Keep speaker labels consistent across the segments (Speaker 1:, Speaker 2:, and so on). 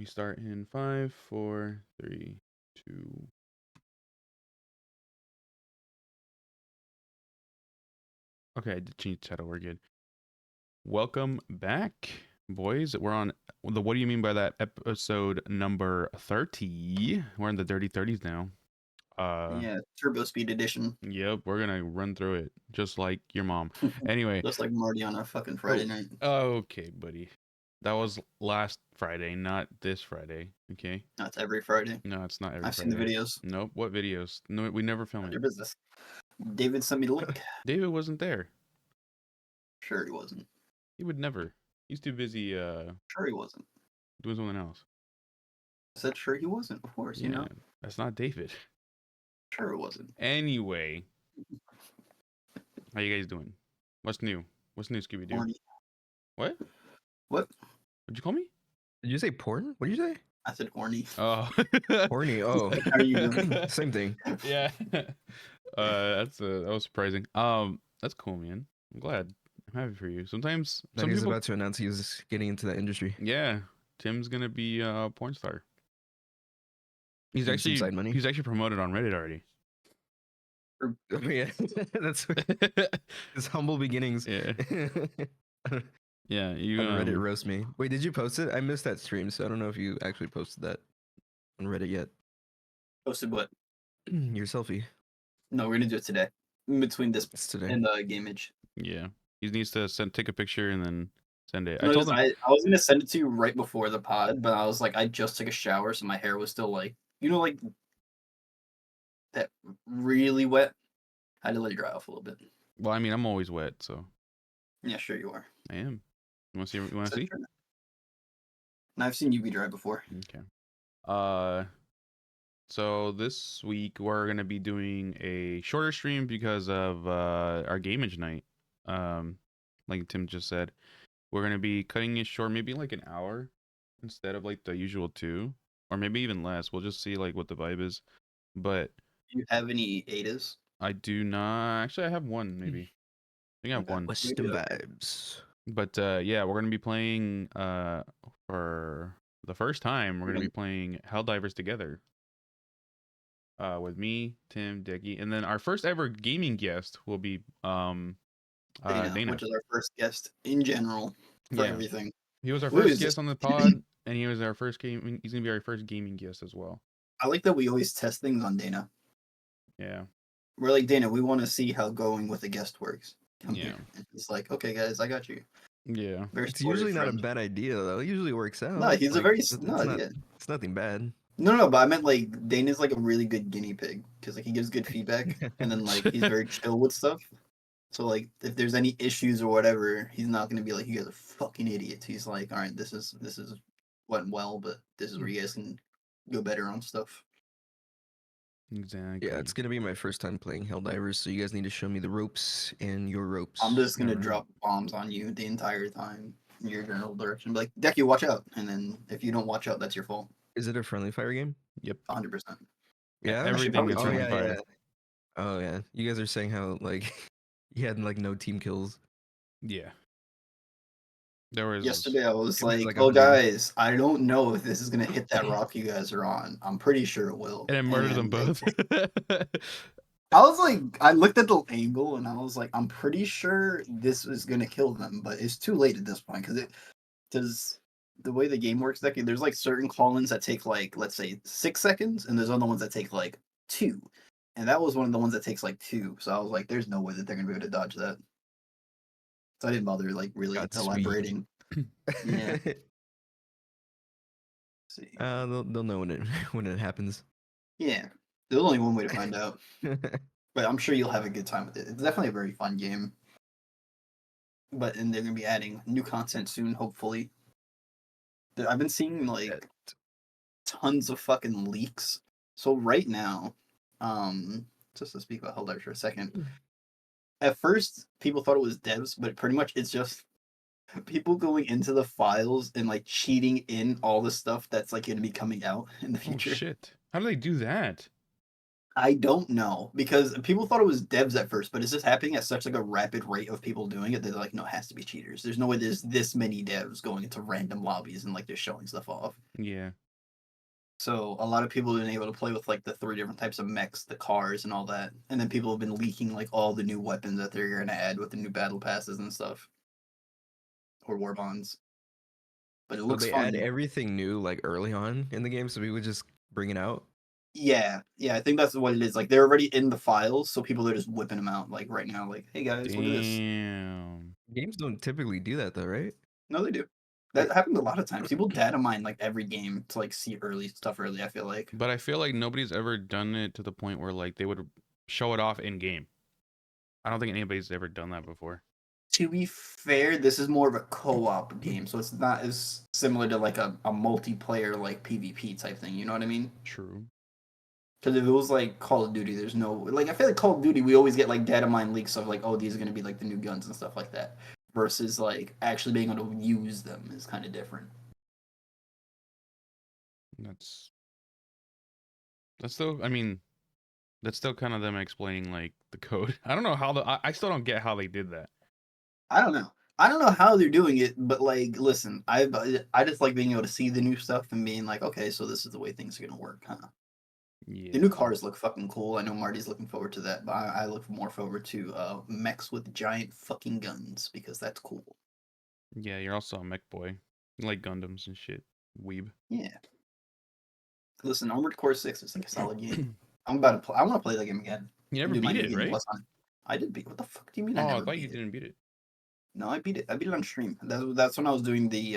Speaker 1: start in 5, 4, 3, 2. Okay, I did change the title. We're good. Welcome back, boys. We're on the What Do You Mean by That episode number 30. We're in the dirty 30s now.
Speaker 2: Yeah, Turbo Speed Edition.
Speaker 1: Yep, we're gonna run through it just like your mom. Anyway,
Speaker 2: Just like Marty on a fucking Friday night.
Speaker 1: okay, buddy. That was last Friday, not this Friday. Okay.
Speaker 2: That's every Friday.
Speaker 1: No, it's not every
Speaker 2: I've seen the
Speaker 1: Friday.
Speaker 2: videos.
Speaker 1: Nope. What videos? No, we never film
Speaker 2: None of
Speaker 1: it.
Speaker 2: your business. David sent me the link.
Speaker 1: David wasn't there.
Speaker 2: Sure he wasn't.
Speaker 1: He would never. He's too busy
Speaker 2: Sure he wasn't.
Speaker 1: doing something else.
Speaker 2: I said sure he wasn't, of course, you know.
Speaker 1: That's not David.
Speaker 2: Sure it wasn't.
Speaker 1: Anyway, how you guys doing? What's new? What's new, Scooby Doo?
Speaker 2: Horny.
Speaker 1: What?
Speaker 2: What?
Speaker 1: What'd you call me?
Speaker 3: Did you say porn? What did you say?
Speaker 2: I said horny.
Speaker 1: Oh,
Speaker 3: Horny. Oh,
Speaker 2: How are you doing?
Speaker 3: same thing.
Speaker 1: Yeah. That was surprising. That's cool, man. I'm glad. I'm happy for you. Sometimes
Speaker 3: That
Speaker 1: some
Speaker 3: he's
Speaker 1: people.
Speaker 3: about to announce he's getting into that industry.
Speaker 1: Yeah, Tim's gonna be a porn star. He's
Speaker 3: Getting some
Speaker 1: actually
Speaker 3: side money.
Speaker 1: he's actually promoted on Reddit already.
Speaker 3: Oh, yeah, that's his humble beginnings.
Speaker 1: Yeah. Yeah, you
Speaker 3: On Reddit roast me. Wait, did you post it? I missed that stream, so I don't know if you actually posted that on Reddit yet.
Speaker 2: Posted what?
Speaker 3: Your selfie.
Speaker 2: No, we're gonna do it today. In between this
Speaker 3: It's today.
Speaker 2: and the game image.
Speaker 1: Yeah, he needs to take a picture and then send it.
Speaker 2: No,
Speaker 1: I told him.
Speaker 2: I was gonna send it to you right before the pod, but I was like, I just took a shower, so my hair was still like, like that really wet. I had to let it dry off a little bit.
Speaker 1: Well, I mean, I'm always wet, so
Speaker 2: Yeah, sure you are.
Speaker 1: I am. You want to see? You want to see?
Speaker 2: And I've seen you be dry before.
Speaker 1: Okay. So this week we're gonna be doing a shorter stream because of our gamage night. Like Tim just said, we're gonna be cutting it short, maybe like an hour instead of like the usual 2, or maybe even less. We'll just see like what the vibe is. But
Speaker 2: Do you have any Adas?
Speaker 1: I do not. Actually, I have one maybe. I think I have one.
Speaker 3: Western vibes.
Speaker 1: But yeah, we're gonna be playing for the first time. We're gonna be playing Helldivers together. With me, Tim, Decky, and then our first ever gaming guest will be Dana.
Speaker 2: Which is our first guest in general for everything.
Speaker 1: He was our first guest on the pod, and he was our first gaming. He's gonna be our first gaming guest as well.
Speaker 2: I like that we always test things on Dana.
Speaker 1: Yeah.
Speaker 2: We're like, Dana, we want to see how going with a guest works. Come
Speaker 1: Yeah.
Speaker 2: here. And he's like, okay, guys, I got you.
Speaker 1: Yeah.
Speaker 3: It's usually not a bad idea though. It usually works out.
Speaker 2: No, he's
Speaker 3: like,
Speaker 2: a very
Speaker 3: it's nothing bad.
Speaker 2: No, but I meant like Dana's like a really good guinea pig because like he gives good feedback and then like he's very chill with stuff. So like if there's any issues or whatever, he's not gonna be like, you guys are fucking idiots. He's like, all right, this is went well, but this is where you guys can go better on stuff.
Speaker 1: Exactly.
Speaker 3: Yeah, it's gonna be my first time playing Helldivers, so you guys need to show me the ropes and your ropes.
Speaker 2: I'm just gonna drop bombs on you the entire time in your general direction. Be like, Decky, watch out. And then if you don't watch out, that's your fault.
Speaker 3: Is it a friendly fire game?
Speaker 1: Yep.
Speaker 2: 100%.
Speaker 3: Yeah,
Speaker 1: everything is friendly
Speaker 3: yeah,
Speaker 1: fire.
Speaker 3: yeah. Oh yeah, you guys are saying how like you had like no team kills.
Speaker 1: Yeah. There was
Speaker 2: Yesterday I was like,
Speaker 3: a
Speaker 2: oh guys, I don't know if this is gonna hit that rock you guys are on. I'm pretty sure it will.
Speaker 1: and I murdered them both.
Speaker 2: I was like, I looked at the angle and I was like, I'm pretty sure this is gonna kill them, but it's too late at this point because the way the game works, there's like certain call-ins that take like, let's say 6 seconds, and there's other ones that take like 2. And that was one of the ones that takes like 2. So I was like, there's no way that they're gonna be able to dodge that. So I didn't bother like really elaborating. Yeah. See.
Speaker 3: They'll know when it happens.
Speaker 2: Yeah. There's only one way to find out. But I'm sure you'll have a good time with it. It's definitely a very fun game. And they're gonna be adding new content soon, hopefully. I've been seeing like tons of fucking leaks. So right now, just to speak about Helldivers for a second. At first, people thought it was devs, but pretty much it's just people going into the files and like cheating in all the stuff that's like going to be coming out in the future.
Speaker 1: Oh shit! How do they do that?
Speaker 2: I don't know because people thought it was devs at first, but it's just happening at such like a rapid rate of people doing it that they're like, no, it has to be cheaters. There's no way there's this many devs going into random lobbies and like they're showing stuff off.
Speaker 1: Yeah.
Speaker 2: So a lot of people have been able to play with like the 3 different types of mechs, the cars, and all that. And then people have been leaking like all the new weapons that they're gonna add with the new battle passes and stuff, or war bonds. But it
Speaker 3: So
Speaker 2: looks
Speaker 3: they add
Speaker 2: fun.
Speaker 3: everything new like early on in the game, so we would just bring it out.
Speaker 2: Yeah, I think that's what it is. Like they're already in the files, so people are just whipping them out like right now. Like, hey guys, look at this.
Speaker 1: Damn.
Speaker 3: Games don't typically do that though, right?
Speaker 2: No, they do. That happens a lot of times. People data mine like every game to like see early stuff early. I feel like.
Speaker 1: But I feel like nobody's ever done it to the point where like they would show it off in game. I don't think anybody's ever done that before.
Speaker 2: To be fair, this is more of a co-op game, so it's not as similar to like a multiplayer like PvP type thing. You know what I mean?
Speaker 1: True.
Speaker 2: Because if it was like Call of Duty, there's no like I feel like Call of Duty, we always get like data mine leaks of like, oh, these are gonna be like the new guns and stuff like that. Versus like actually being able to use them is kind of different.
Speaker 1: That's still. I mean, that's still kind of them explaining like the code. I don't know how I still don't get how they did that.
Speaker 2: I don't know. I don't know how they're doing it, but like, listen, I just like being able to see the new stuff and being like, okay, so this is the way things are gonna work, huh? The new
Speaker 1: Yeah.
Speaker 2: cars look fucking cool. I know Marty's looking forward to that, but I look more forward to mechs with giant fucking guns because that's cool.
Speaker 1: Yeah, you're also a mech boy. You like Gundams and shit. Weeb.
Speaker 2: Yeah. Listen, Armored Core 6 is like a solid game. I'm about to play. I want to play that game again.
Speaker 1: You never
Speaker 2: Do my
Speaker 1: beat
Speaker 2: new
Speaker 1: it,
Speaker 2: game
Speaker 1: right?
Speaker 2: plus on it. I did beat. What the fuck do you mean I
Speaker 1: Oh, I
Speaker 2: never
Speaker 1: thought you
Speaker 2: beat it?
Speaker 1: didn't beat it.
Speaker 2: No, I beat it. I beat it on stream. That's when I was doing the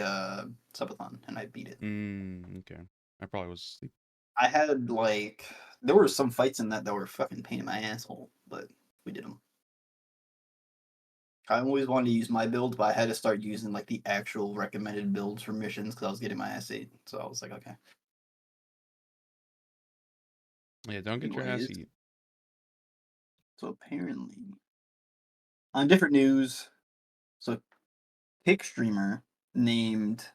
Speaker 2: subathon, and I beat it.
Speaker 1: Okay. I probably was asleep.
Speaker 2: I had like there were some fights in that were fucking pain in my asshole, but we did them. I always wanted to use my build, but I had to start using like the actual recommended builds for missions because I was getting my ass ate. So I was like, okay.
Speaker 1: Yeah, don't get your ass
Speaker 2: Anyways,
Speaker 1: eat.
Speaker 2: so apparently, on different news, so Kick streamer named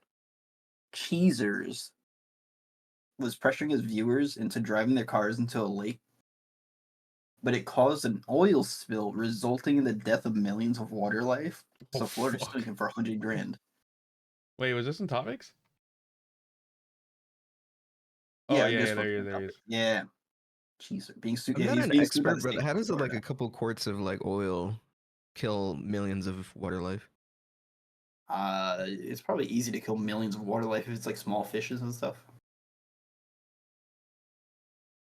Speaker 2: Cheezers was pressuring his viewers into driving their cars into a lake, but it caused an oil spill, resulting in the death of millions of water life.
Speaker 1: Oh
Speaker 2: So Florida's suing
Speaker 1: fuck.
Speaker 2: him for 100 grand.
Speaker 1: Wait, was this in topics? Oh
Speaker 2: Yeah, I
Speaker 1: yeah,
Speaker 2: guess
Speaker 1: yeah,
Speaker 2: for
Speaker 1: there he is.
Speaker 2: yeah, Cheezer being sued.
Speaker 3: I'm
Speaker 2: Yeah,
Speaker 3: not
Speaker 2: he's
Speaker 3: an
Speaker 2: being sued by
Speaker 3: expert,
Speaker 2: the
Speaker 3: but
Speaker 2: state
Speaker 3: how
Speaker 2: of
Speaker 3: does it like
Speaker 2: Florida.
Speaker 3: a couple quarts of like oil kill millions of water life?
Speaker 2: It's probably easy to kill millions of water life if it's like small fishes and stuff.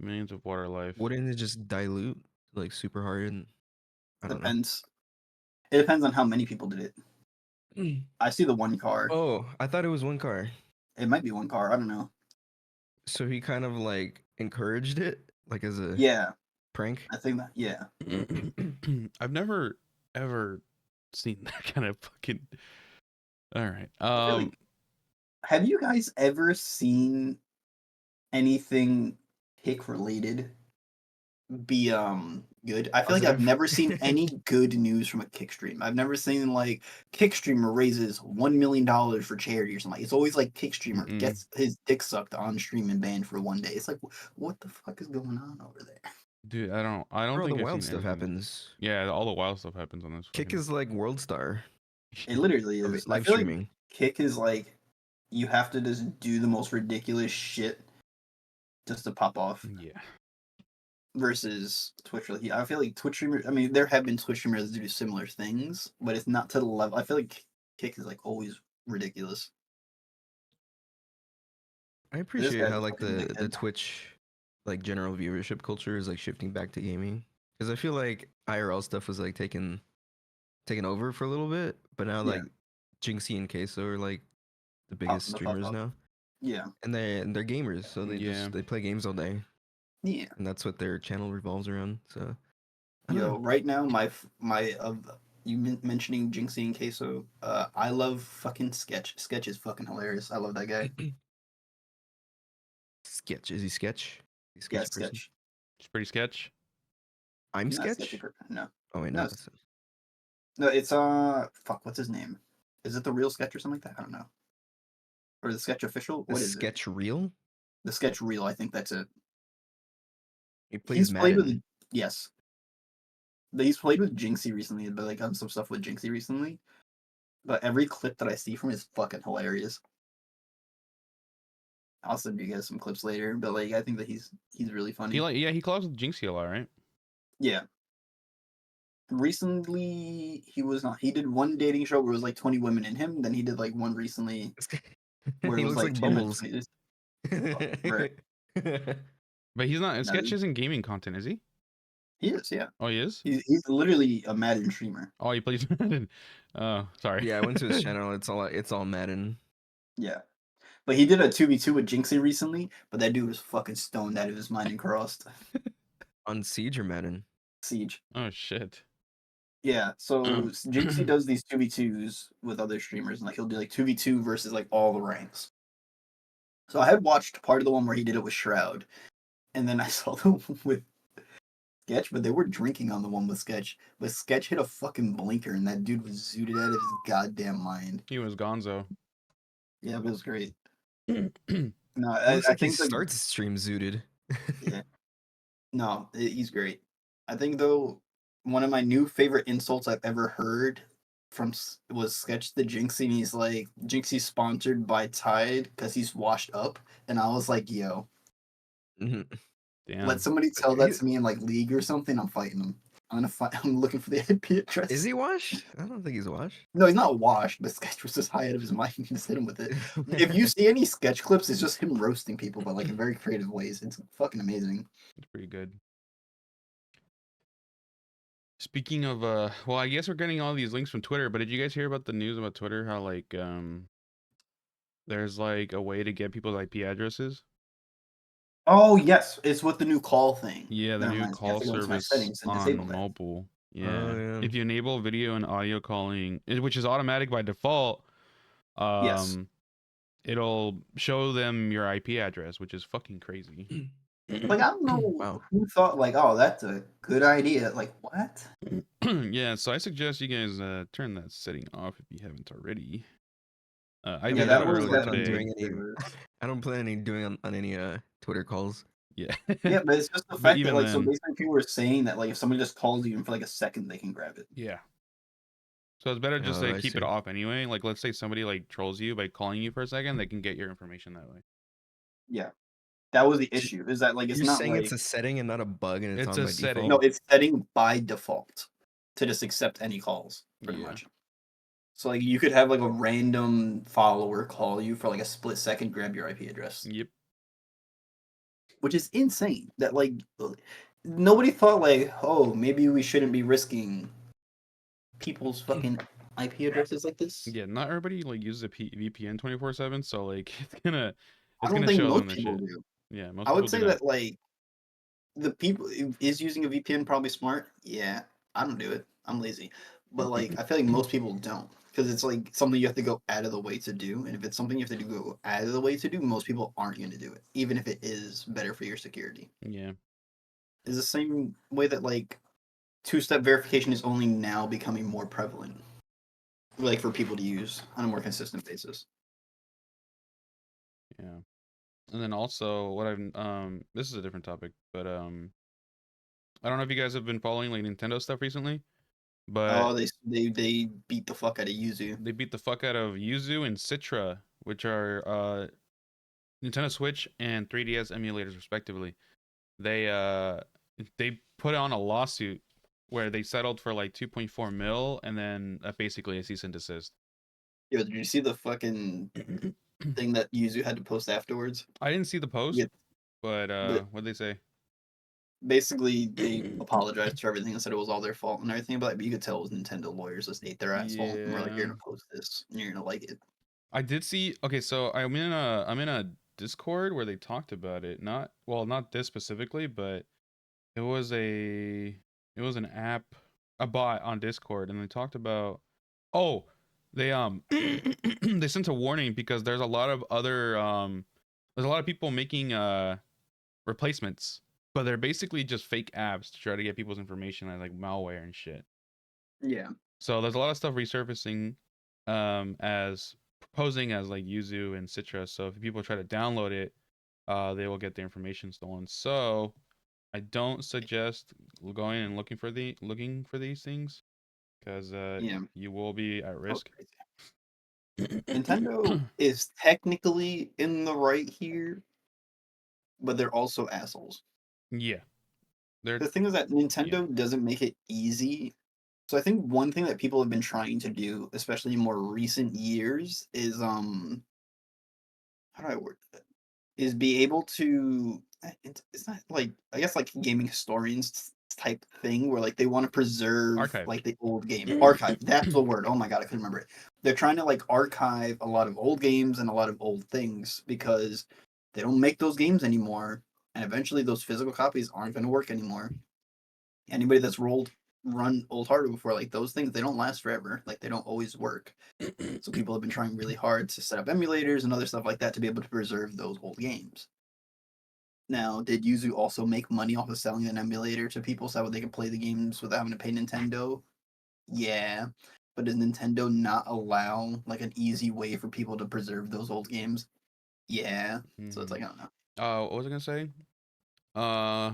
Speaker 1: Millions of water life.
Speaker 3: Wouldn't it just dilute like super hard? And I don't know.
Speaker 2: Depends. It depends on how many people did it. I see the one car.
Speaker 3: Oh, I thought it was one car.
Speaker 2: It might be one car. I don't know.
Speaker 3: So he kind of like encouraged it, like as a
Speaker 2: Yeah,
Speaker 3: prank.
Speaker 2: I think that. Yeah.
Speaker 1: I've never ever seen that kind of fucking. All right.
Speaker 2: I feel like. Have you guys ever seen anything kick related be good? I feel like I've
Speaker 3: Positive.
Speaker 2: never seen any good news from a kick stream. I've never seen like kick streamer raises $1 million for charity or something. It's always like kick streamer
Speaker 1: Mm-mm.
Speaker 2: gets his dick sucked on stream and banned for one day. It's like what the fuck is going on over there?
Speaker 1: Dude, I don't
Speaker 3: Bro, the
Speaker 1: think I've
Speaker 3: wild
Speaker 1: seen
Speaker 3: stuff
Speaker 1: anything.
Speaker 3: happens.
Speaker 1: Yeah, all the wild stuff happens on this
Speaker 3: Kick
Speaker 1: fucking.
Speaker 3: is like world star
Speaker 2: It literally
Speaker 3: of
Speaker 2: is. I
Speaker 3: live
Speaker 2: feel like
Speaker 3: streaming.
Speaker 2: kick is like you have to just do the most ridiculous shit just to pop off.
Speaker 1: Yeah.
Speaker 2: Versus Twitch. I feel like Twitch streamers. I mean, there have been Twitch streamers that do similar things, but it's not to the level. I feel like Kick is like always ridiculous.
Speaker 3: I
Speaker 2: This
Speaker 3: appreciate
Speaker 2: guy's
Speaker 3: how
Speaker 2: a
Speaker 3: like
Speaker 2: fucking
Speaker 3: the
Speaker 2: dickhead.
Speaker 3: Twitch like general viewership culture is like shifting back to gaming because I feel like IRL stuff was like taken over for a little bit, but now
Speaker 2: Yeah,
Speaker 3: like Jinxie and Queso are like the biggest
Speaker 2: popping the fuck
Speaker 3: streamers
Speaker 2: up.
Speaker 3: now,
Speaker 2: Yeah,
Speaker 3: and they're gamers, so
Speaker 1: Yeah.
Speaker 3: they play games all day,
Speaker 2: yeah.
Speaker 3: and that's what their channel revolves around. So I don't
Speaker 2: Yo,
Speaker 3: know.
Speaker 2: right now my of you mentioning Jinxie and Queso. I love fucking Sketch. Sketch is fucking hilarious. I love that guy.
Speaker 3: Sketch, is he Sketch? Is he a
Speaker 2: Yeah,
Speaker 3: sketchy person?
Speaker 2: Sketch.
Speaker 1: It's pretty sketch.
Speaker 3: I'm
Speaker 2: He's not a sketchy
Speaker 3: Sketch.
Speaker 2: person. No,
Speaker 3: Oh wait,
Speaker 2: no,
Speaker 3: no,
Speaker 2: it's- no. It's fuck. What's his name? Is it the real Sketch or something like that? I don't know. Or the Sketch official?
Speaker 3: is
Speaker 2: What is it?
Speaker 3: Sketch real?
Speaker 2: The Sketch reel. I think that's it.
Speaker 3: He plays
Speaker 2: He's played
Speaker 3: Madden.
Speaker 2: with yes. He's played with Jinxie recently, but like on some stuff with Jinxie recently. But every clip that I see from him is fucking hilarious. I'll send you guys some clips later, but like I think that he's really funny.
Speaker 1: He collabs with Jinxie a lot, right?
Speaker 2: Yeah. Recently, he was not. He did one dating show where it was like 20 women in him. Then he did like one recently where it
Speaker 3: He
Speaker 2: was
Speaker 3: looks
Speaker 2: like
Speaker 3: like
Speaker 2: him and
Speaker 3: Bubbles.
Speaker 2: 20. Right.
Speaker 1: But he's not.
Speaker 2: No,
Speaker 1: Sketch isn't gaming content, is he?
Speaker 2: he is. Yeah.
Speaker 1: Oh, he is.
Speaker 2: He's literally a Madden streamer.
Speaker 1: Oh, he plays Madden. Oh, sorry.
Speaker 3: Yeah, I went to his channel. It's all Madden.
Speaker 2: Yeah. But he did a 2v2 with Jinxie recently, but that dude was fucking stoned out of his mind and crossed.
Speaker 3: On Siege or Madden?
Speaker 2: Siege.
Speaker 1: Oh shit.
Speaker 2: Yeah, so Jinxie does these 2v2s with other streamers, and like he'll do like 2v2 versus like all the ranks. So I had watched part of the one where he did it with Shroud, and then I saw the one with Sketch, but they were drinking on the one with Sketch. But Sketch hit a fucking blinker, and that dude was zooted out of his goddamn mind.
Speaker 1: He was Gonzo.
Speaker 2: Yeah, it was great.
Speaker 1: Yeah.
Speaker 2: No,
Speaker 3: It looks
Speaker 2: I
Speaker 3: like he
Speaker 2: think that
Speaker 3: starts his stream zooted.
Speaker 2: yeah, no, he's great. I think though one of my new favorite insults I've ever heard was Sketch the Jinxie, and he's like Jinxie's sponsored by Tide because he's washed up, and I was like, yo,
Speaker 3: Mhm.
Speaker 1: Damn.
Speaker 2: let somebody tell that to me in like League or something, I'm fighting them. I'm gonna fight. I'm looking for the IP address.
Speaker 3: Is he washed? I don't think he's washed.
Speaker 2: No, he's not washed, but Sketch was just high out of his mind and just hit him with it. If you see any Sketch clips, it's just him roasting people, but like in very creative ways. It's fucking amazing.
Speaker 1: It's pretty good. Speaking of well, I guess we're getting all these links from Twitter, but did you guys hear about the news about Twitter? How like there's like a way to get people's IP addresses?
Speaker 2: Oh yes, it's with the new call thing.
Speaker 1: Yeah, the
Speaker 2: Never
Speaker 1: new
Speaker 2: mind. I have
Speaker 1: call
Speaker 2: to go into my
Speaker 1: service
Speaker 2: settings and
Speaker 1: on
Speaker 2: disable that.
Speaker 1: mobile. Yeah.
Speaker 3: Oh, yeah.
Speaker 1: If you enable video and audio calling, which is automatic by default,
Speaker 2: Yes.
Speaker 1: it'll show them your IP address, which is fucking crazy.
Speaker 2: Like I don't know
Speaker 3: Wow.
Speaker 2: who thought like, oh, that's a good idea. Like what?
Speaker 1: Yeah, so I suggest you guys turn that setting off if you haven't already. I
Speaker 2: Yeah,
Speaker 1: did
Speaker 2: that
Speaker 1: that
Speaker 2: was
Speaker 1: earlier
Speaker 2: definitely
Speaker 1: today.
Speaker 3: doing any. I don't plan on doing on any Twitter calls.
Speaker 1: Yeah.
Speaker 2: Yeah, but it's just the
Speaker 1: But
Speaker 2: fact that
Speaker 1: even
Speaker 2: like so
Speaker 1: then,
Speaker 2: basically people were saying that like if somebody just calls you and for like a second they can grab it.
Speaker 1: yeah. So it's better just
Speaker 3: Oh,
Speaker 1: to
Speaker 3: I
Speaker 1: keep it
Speaker 3: see.
Speaker 1: off anyway. Like let's say somebody like trolls you by calling you for a second, they can get your information that way.
Speaker 2: Yeah. That was the
Speaker 3: So
Speaker 2: issue. Is that like it's
Speaker 3: you're
Speaker 2: not
Speaker 3: saying it's
Speaker 2: like
Speaker 3: a setting and not a bug, and it's
Speaker 1: It's
Speaker 3: on
Speaker 1: a
Speaker 3: by
Speaker 1: setting.
Speaker 2: no,
Speaker 3: default.
Speaker 2: it's setting by default to just accept any calls, pretty
Speaker 1: Yeah.
Speaker 2: much. So like you could have like a random follower call you for like a split second, grab your IP address.
Speaker 1: Yep.
Speaker 2: Which is insane. That like nobody thought like, oh, maybe we shouldn't be risking people's fucking IP addresses like this.
Speaker 1: Yeah, not everybody like uses a VPN 24/7, so like
Speaker 2: I
Speaker 1: it's
Speaker 2: don't
Speaker 1: gonna
Speaker 2: think
Speaker 1: show
Speaker 2: most
Speaker 1: them the
Speaker 2: people
Speaker 1: shit.
Speaker 2: do.
Speaker 1: Yeah, most
Speaker 2: I
Speaker 1: people
Speaker 2: would
Speaker 1: do
Speaker 2: say
Speaker 1: not.
Speaker 2: that like the people is using a VPN probably smart. Yeah, I don't do it. I'm lazy. But like I feel like most people don't because it's like something you have to go out of the way to do, and if it's something you have to go out of the way to do, most people aren't going to do it, even if it is better for your security.
Speaker 1: Yeah.
Speaker 2: It's the same way that like two-step verification is only now becoming more prevalent, like for people to use on a more consistent basis.
Speaker 1: Yeah. And then also what I've this is a different topic, but I don't know if you guys have been following like Nintendo stuff recently, but
Speaker 2: Oh, they beat the fuck out of Yuzu.
Speaker 1: they beat the fuck out of Yuzu and Citra, which are Nintendo Switch and 3DS emulators respectively. They put on a lawsuit where they settled for like 2.4 mil and then basically a cease and desist.
Speaker 2: Yo, did you see the fucking thing that Yuzu had to post afterwards?
Speaker 1: I didn't see the post,
Speaker 2: Yeah,
Speaker 1: but
Speaker 2: but
Speaker 1: what'd they say?
Speaker 2: basically they apologized for everything and said it was all their fault and everything. But you could tell it was Nintendo lawyers just ate their asshole and were like, "You're
Speaker 1: Yeah.
Speaker 2: gonna post this, and you're gonna like it."
Speaker 1: I did see. Okay, so I'm in a Discord where they talked about it. Not this specifically, but it was an app, a bot on Discord, and they talked about. Oh, they they sent a warning because there's a lot of other there's a lot of people making replacements, but they're basically just fake apps to try to get people's information like malware and shit.
Speaker 2: Yeah,
Speaker 1: So there's a lot of stuff resurfacing as proposing as like Yuzu and Citra. So if people try to download it, they will get their information stolen. So I don't suggest going and looking for these things because
Speaker 2: Yeah.
Speaker 1: you will be at
Speaker 2: Oh,
Speaker 1: risk.
Speaker 2: crazy. Nintendo is technically in the right here, but they're also assholes.
Speaker 1: Yeah, they're
Speaker 2: The thing is that Nintendo doesn't make it easy. So I think one thing that people have been trying to do, especially in more recent years, is how do I word that? Is be able to it's not like I guess like gaming historians type thing where like they want to preserve
Speaker 1: archive.
Speaker 2: like the old game archive. That's the word. Oh my god, I couldn't remember it. They're trying to like archive a lot of old games and a lot of old things because they don't make those games anymore, and eventually those physical copies aren't going to work anymore. Anybody that's run old hardware before, like those things, they don't last forever. Like they don't always work. So people have been trying really hard to set up emulators and other stuff like that to be able to preserve those old games. Now, did Yuzu also make money off of selling an emulator to people so that they could play the games without having to pay Nintendo? Yeah. But does Nintendo not allow like an easy way for people to preserve those old games? Yeah. So it's like I don't know.
Speaker 1: What was I gonna say? Uh,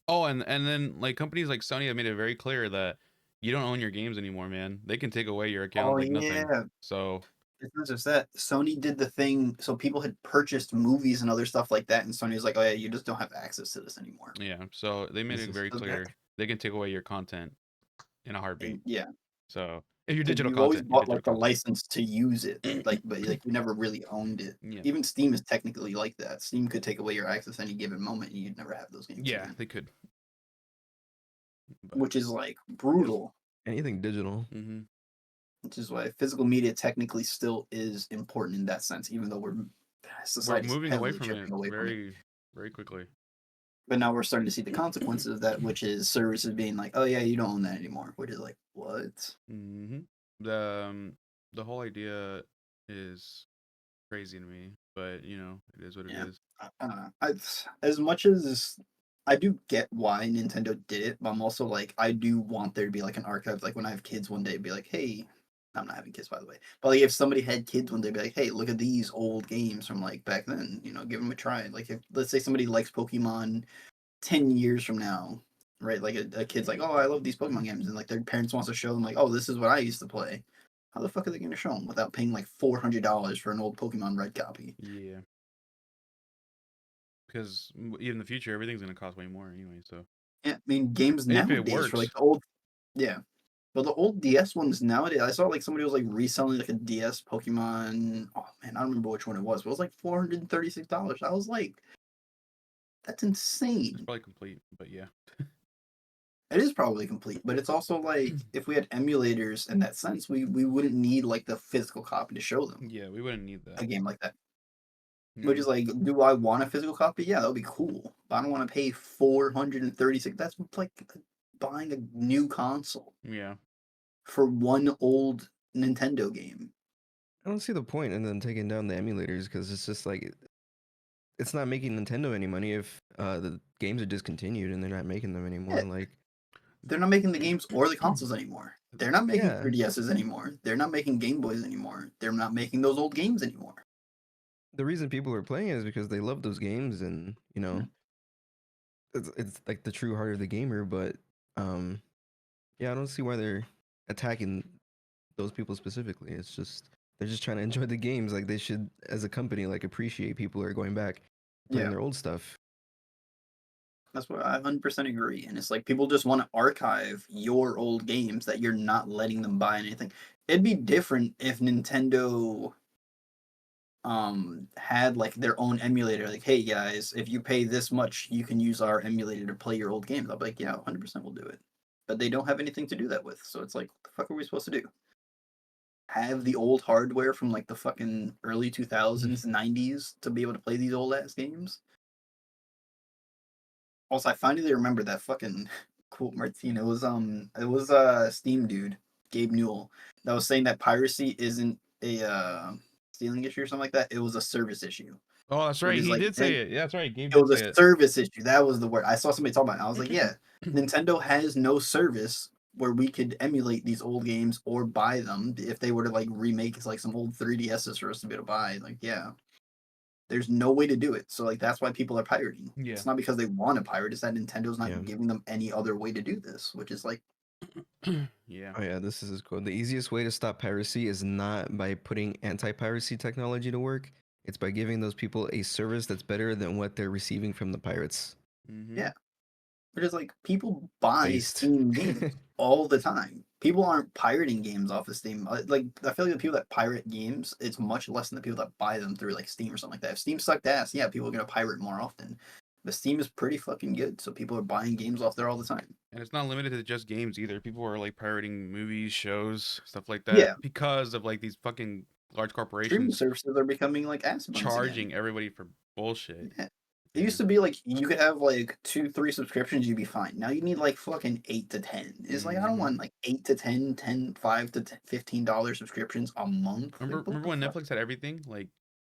Speaker 1: oh, and then like companies like Sony have made it very clear that you don't own your games anymore, man. They can take away your account
Speaker 2: Oh
Speaker 1: like nothing.
Speaker 2: yeah.
Speaker 1: So
Speaker 2: It's not just that. Sony did the thing so people had purchased movies and other stuff like that, and Sony was like, "Oh yeah, you just don't have access to this anymore."
Speaker 1: yeah, so they made
Speaker 3: This
Speaker 1: it
Speaker 3: is
Speaker 1: very
Speaker 2: So that
Speaker 1: clear they can take away your content in a heartbeat.
Speaker 2: and yeah,
Speaker 1: So if your
Speaker 2: because
Speaker 1: digital
Speaker 2: you always
Speaker 1: content, your
Speaker 2: bought
Speaker 1: digital
Speaker 2: like the
Speaker 1: content.
Speaker 2: license to use it, like but like you never really owned it.
Speaker 1: Yeah,
Speaker 2: Even Steam is technically like that. Steam could take away your access any given moment, and you'd never have those games
Speaker 1: yeah,
Speaker 2: again,
Speaker 1: they could, but
Speaker 2: which is like brutal.
Speaker 3: Anything digital.
Speaker 2: Which is why physical media technically still is important in that sense, even though
Speaker 1: we're
Speaker 2: society's
Speaker 1: moving away
Speaker 2: heavily
Speaker 1: from it
Speaker 2: shifting away from it.
Speaker 1: very, very quickly.
Speaker 2: But now we're starting to see the consequences of that, which is services being like, "Oh yeah, you don't own that anymore," which is like, what?
Speaker 1: hmm the whole idea is crazy to me, but it is what it
Speaker 2: Yeah,
Speaker 1: is.
Speaker 2: I don't know. As much as I do get why Nintendo did it, but I'm also like, I do want there to be like an archive. Like when I have kids one day, be like, hey, I'm not having kids by the way, but like if somebody had kids one day, be like, hey, look at these old games from like back then. Give them a try. Like if let's say somebody likes Pokemon 10 years from now, right? Like a kid's like, oh, I love these Pokemon games, and like their parents wants to show them like, oh, this is what I used to play. How the fuck are they going to show them without paying like $400 for an old Pokemon Red copy?
Speaker 1: Yeah, because in the future, everything's gonna cost way more anyway. So
Speaker 2: Yeah, I mean, games
Speaker 1: if it
Speaker 2: nowadays for like
Speaker 1: works,
Speaker 2: the old, yeah, but the old DS ones nowadays, I saw like somebody was like reselling like a DS Pokemon. Oh man, I don't remember which one it was, but it was like $436. I was like, that's
Speaker 1: it's
Speaker 2: insane.
Speaker 1: probably complete. But yeah,
Speaker 2: It is probably complete, but it's also like if we had emulators in that sense, we wouldn't need like the physical copy to show them
Speaker 1: yeah, we wouldn't need that.
Speaker 2: a game like that. Which
Speaker 1: No.
Speaker 2: is like, do I want a physical copy? Yeah, that would be cool. But I don't want to pay 436. That's like buying a new console
Speaker 1: Yeah.
Speaker 2: for one old Nintendo game.
Speaker 3: I don't see the point in them taking down the emulators because it's just like it's not making Nintendo any money if the games are discontinued and they're not making them anymore.
Speaker 2: Yeah,
Speaker 3: Like,
Speaker 2: they're not making the games or the consoles anymore. They're not making
Speaker 3: yeah,
Speaker 2: 3DSs anymore. They're not making Game Boys anymore. They're not making those old games anymore.
Speaker 3: the reason people are playing it is because they love those games and
Speaker 2: Yeah.
Speaker 3: it's like the true heart of the gamer. But um, yeah, I don't see why they're attacking those people specifically. It's just they're just trying to enjoy the games. Like they should, as a company, like appreciate people who are going back playing
Speaker 2: Yeah,
Speaker 3: their old stuff.
Speaker 2: that's what I 100% agree. And it's like people just want to archive your old games that you're not letting them buy anything. It'd be different if Nintendo had like their own emulator, like, hey guys, if you pay this much you can use our emulator to play your old games. I'll be like, yeah, 100% we'll do it. But they don't have anything to do that with, so it's like, what the fuck are we supposed to do? Have the old hardware from like the fucking early 2000s 90s to be able to play these old ass games? Also, I finally remember that fucking quote, Martin. It was Steam dude, Gabe Newell, that was saying that piracy isn't a stealing issue or something like that. It was a service issue.
Speaker 1: Oh, that's
Speaker 2: Which
Speaker 1: right.
Speaker 2: is
Speaker 1: He
Speaker 2: like,
Speaker 1: did say it. Yeah, that's right. Gabe
Speaker 2: it
Speaker 1: did
Speaker 2: was a
Speaker 1: say it.
Speaker 2: service issue. That was the word. I saw somebody talk about it. I was like, yeah, Nintendo has no service where we could emulate these old games or buy them if they were to like remake like some old 3DSs for us to be able to buy. Like, yeah. There's no way to do it. So like that's why people are pirating.
Speaker 1: Yeah.
Speaker 2: It's not because they want to pirate. It's that Nintendo's not
Speaker 3: Yeah.
Speaker 2: giving them any other way to do this, which is like
Speaker 1: Yeah.
Speaker 3: Oh yeah, this is cool. The easiest way to stop piracy is not by putting anti-piracy technology to work. It's by giving those people a service that's better than what they're receiving from the pirates.
Speaker 1: Mm-hmm.
Speaker 2: yeah. But it's like people buy
Speaker 3: Based.
Speaker 2: Steam games all the time. People aren't pirating games off of Steam. Like I feel like the people that pirate games, it's much less than the people that buy them through like Steam or something like that. If Steam sucked ass, yeah, people are gonna pirate more often. But Steam is pretty fucking good, so people are buying games off there all the time.
Speaker 1: And it's not limited to just games either. People are like pirating movies, shows, stuff like that
Speaker 2: Yeah,
Speaker 1: because of like these fucking large
Speaker 2: streaming
Speaker 1: corporations
Speaker 2: services are becoming like ass buns
Speaker 1: charging
Speaker 2: again.
Speaker 1: everybody for bullshit.
Speaker 2: Yeah. It
Speaker 1: Yeah.
Speaker 2: used to be like you could have like 2, 3 subscriptions, you'd be fine. Now you need like fucking 8 to 10. It's like I don't
Speaker 1: Mhm.
Speaker 2: want like 8 to 10, 5 to $15 subscriptions a month. Like what
Speaker 1: Remember
Speaker 2: the
Speaker 1: when
Speaker 2: fuck?
Speaker 1: Netflix had everything like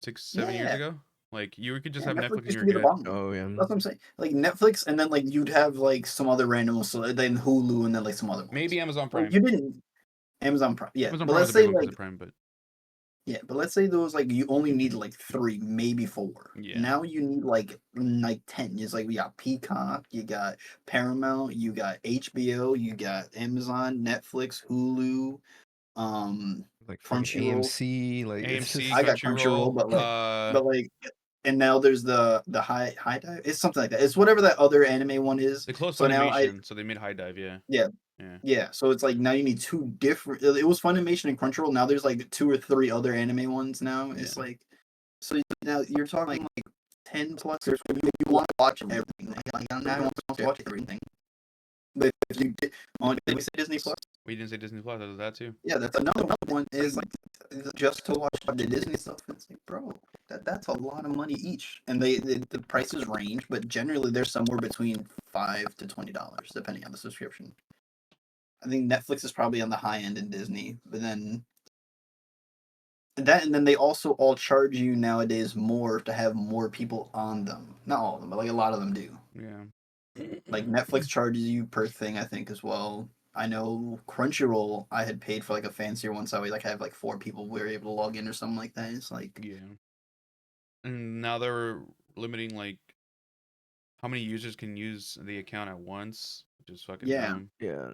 Speaker 1: 7 years
Speaker 2: Yeah,
Speaker 1: ago? Like you could just
Speaker 2: yeah.
Speaker 1: have
Speaker 2: Netflix
Speaker 1: Netflix and
Speaker 2: used
Speaker 1: you're
Speaker 2: to be the
Speaker 1: good.
Speaker 2: bomb.
Speaker 3: Oh yeah.
Speaker 2: That's what I'm saying. Like Netflix, and then like you'd have like some other random, so then Hulu, and then like some other ones.
Speaker 1: Maybe Amazon
Speaker 2: Like
Speaker 1: Prime.
Speaker 2: you didn't Amazon Prime, yeah.
Speaker 1: Amazon
Speaker 2: But
Speaker 1: Prime was
Speaker 2: let's
Speaker 1: a big
Speaker 2: say
Speaker 1: one because
Speaker 2: like
Speaker 1: of Prime, but
Speaker 2: yeah, but let's say there was like you only need like 3, maybe 4.
Speaker 1: yeah.
Speaker 2: Now you need like 10. It's like we got Peacock, you got Paramount, you got HBO, you got Amazon, Netflix, Hulu,
Speaker 3: Like fucking
Speaker 2: Crunchyroll.
Speaker 3: AMC, like it's
Speaker 1: AMC,
Speaker 3: just
Speaker 2: I got Crunchyroll,
Speaker 1: Crunchyroll,
Speaker 2: but like, and now there's the high dive. It's something like that. It's whatever that other anime one is.
Speaker 1: they closed
Speaker 2: So now I
Speaker 1: Funimation, so they made High Dive. Yeah,
Speaker 2: yeah,
Speaker 1: yeah,
Speaker 2: yeah. So it's like now you need 2 different. It was Funimation and Crunchyroll. Now there's like 2 or 3 other anime ones. Now it's
Speaker 1: yeah.
Speaker 2: like so now you're talking like 10 plus. You want to watch everything. Like now you want to watch everything. But if you did, did we say Disney Plus?
Speaker 1: We didn't say Disney Plus. That was that too.
Speaker 2: Yeah, that's another one. Is like just to watch the Disney stuff. It's like, bro, that's a lot of money each, and the prices range, but generally they're somewhere between $5 to $20 depending on the subscription. I think Netflix is probably on the high end in Disney, but then and then they also all charge you nowadays more to have more people on them. Not all of them, but like a lot of them do.
Speaker 1: Yeah.
Speaker 2: Like Netflix charges you per thing, I think, as well. I know Crunchyroll, I had paid for like a fancier one, so I like have like 4 people we were able to log in or something like that. It's like
Speaker 1: Yeah. And now they're limiting like how many users can use the account at once, which is fucking
Speaker 2: yeah,
Speaker 1: dumb.
Speaker 3: yeah.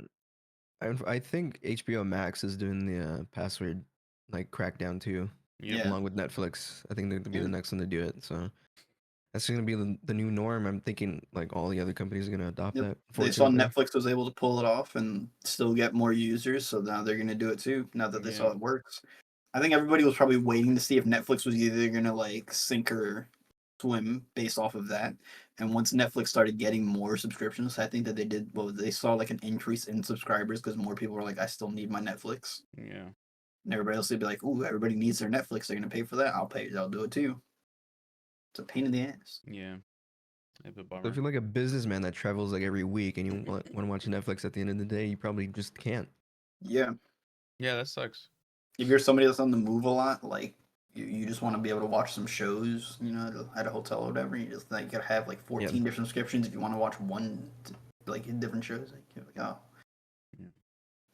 Speaker 3: I think HBO Max is doing the password like crackdown too,
Speaker 1: Yep.
Speaker 2: yeah.
Speaker 3: along with Netflix. I think they're gonna be
Speaker 2: Yeah.
Speaker 3: the next one to do it. So that's gonna be the new norm. I'm thinking like all the other companies are gonna adopt
Speaker 2: Yep.
Speaker 3: that.
Speaker 2: They saw
Speaker 3: Fortunately,
Speaker 2: Netflix was able to pull it off and still get more users, so now they're gonna do it too. Now that they
Speaker 1: Yeah.
Speaker 2: saw it works, I think everybody was probably waiting to see if Netflix was either gonna like sink or swim based off of that. And once Netflix started getting more subscriptions, I think that they did. Well, they saw like an increase in subscribers because more people were like, "I still need my Netflix."
Speaker 1: Yeah.
Speaker 2: And everybody else would be like, "Ooh, everybody needs their Netflix. They're gonna pay for that. I'll pay. I'll do it too." It's a pain in the ass.
Speaker 1: Yeah. It's a
Speaker 3: so
Speaker 1: bummer.
Speaker 3: if you're like a businessman that travels like every week and you want to watch Netflix at the end of the day, you probably just can't.
Speaker 2: Yeah.
Speaker 1: Yeah, that sucks.
Speaker 2: If you're somebody that's on the move a lot, like you just want to be able to watch some shows, at a hotel or whatever, you just like you gotta have like 14 different subscriptions if you want to watch like different shows. Like you're like, oh,
Speaker 1: Yeah.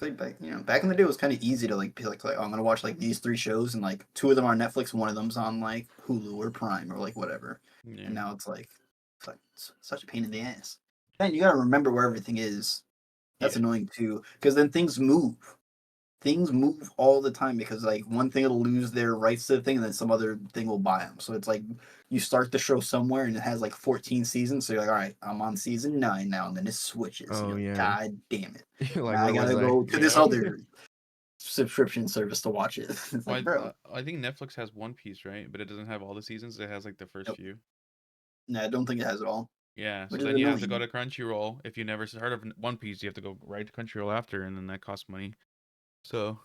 Speaker 2: like back in the day it was kind of easy to like be like, oh, I'm gonna watch like these 3 shows and like 2 of them are on Netflix, and one of them's on like Hulu or Prime or like whatever.
Speaker 1: Yeah.
Speaker 2: And now it's like it's such a pain in the ass. And you gotta remember where everything is. That's
Speaker 1: Yeah.
Speaker 2: annoying too, because then things move all the time because like one thing will lose their rights to the thing and then some other thing will buy them. So it's like you start the show somewhere and it has like 14 seasons. So you're like, all right, I'm on season 9 now, and then it switches. And
Speaker 3: Oh
Speaker 2: you're like,
Speaker 3: yeah.
Speaker 2: God damn it!
Speaker 3: You're like,
Speaker 2: Now I
Speaker 3: where was
Speaker 2: gotta
Speaker 3: I?
Speaker 2: go to this
Speaker 1: Yeah.
Speaker 2: other subscription service to watch it. It's
Speaker 1: Well,
Speaker 2: like, bro,
Speaker 1: I think Netflix has One Piece, right? But it doesn't have all the seasons. It has like the first
Speaker 2: nope.
Speaker 1: few.
Speaker 2: No, I don't think it has it all,
Speaker 1: Yeah. So
Speaker 2: which is
Speaker 1: then you have to go
Speaker 2: annoying.
Speaker 1: to Crunchyroll. If you never heard of One Piece, you have to go right to Crunchyroll after, and then that costs money. So,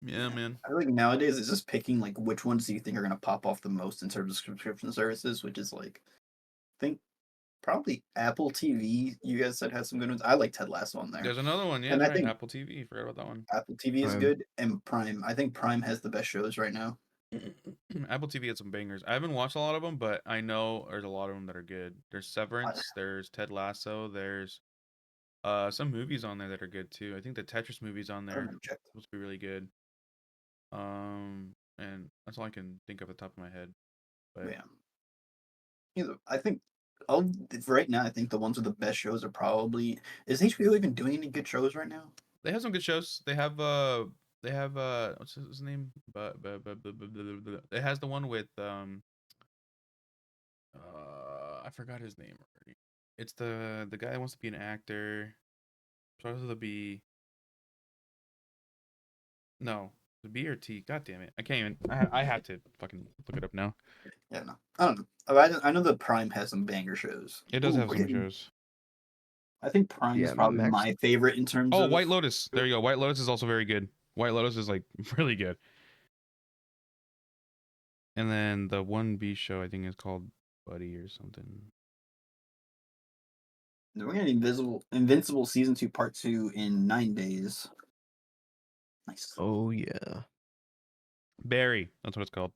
Speaker 1: yeah,
Speaker 2: Yeah.
Speaker 1: man.
Speaker 2: I feel like nowadays it's just picking like which ones do you think are gonna pop off the most in terms of subscription services, which is like I think probably Apple TV. You guys said had some good ones. I like Ted Lasso on there,
Speaker 1: There's another one. Yeah,
Speaker 2: and
Speaker 1: that's
Speaker 2: I
Speaker 1: right.
Speaker 2: think
Speaker 1: Apple TV. Forgot about that one.
Speaker 2: Apple TV is
Speaker 3: Prime.
Speaker 2: good, and Prime. I think Prime has the best shows right now.
Speaker 1: Apple TV had some bangers. I haven't watched a lot of them, but I know there's a lot of them that are good. There's Severance, there's Ted Lasso, there's some movies on there that are good too. I think the Tetris movie's on
Speaker 2: I
Speaker 1: there.
Speaker 2: remember check.
Speaker 1: Supposed to be really good. And that's all I can think of at the top of my head. But
Speaker 2: Yeah, I think right now, I think the ones with the best shows are probably. Is HBO even doing any good shows right now?
Speaker 1: They have some good shows. They have what's his name? It has the one with I forgot his name already. It's the guy that wants to be an actor. Starts with a B. No, the B or T. God damn it! I can't even. I have to fucking look it up now.
Speaker 2: Yeah, no, I don't know. I know the Prime has some banger shows.
Speaker 1: It does
Speaker 2: Ooh,
Speaker 1: have
Speaker 2: we're
Speaker 1: some
Speaker 2: getting.
Speaker 1: shows.
Speaker 2: I think Prime is
Speaker 3: Yeah,
Speaker 2: probably
Speaker 3: Max.
Speaker 2: my favorite in terms
Speaker 1: Oh,
Speaker 2: of.
Speaker 1: White Lotus. There you go. White Lotus is also very good. White Lotus is like really good. And then the 1B show I think is called Buddy or something.
Speaker 2: We're getting Invincible season 2 part 2 in 9 days. Nice.
Speaker 3: Oh yeah.
Speaker 1: Barry. That's what it's called.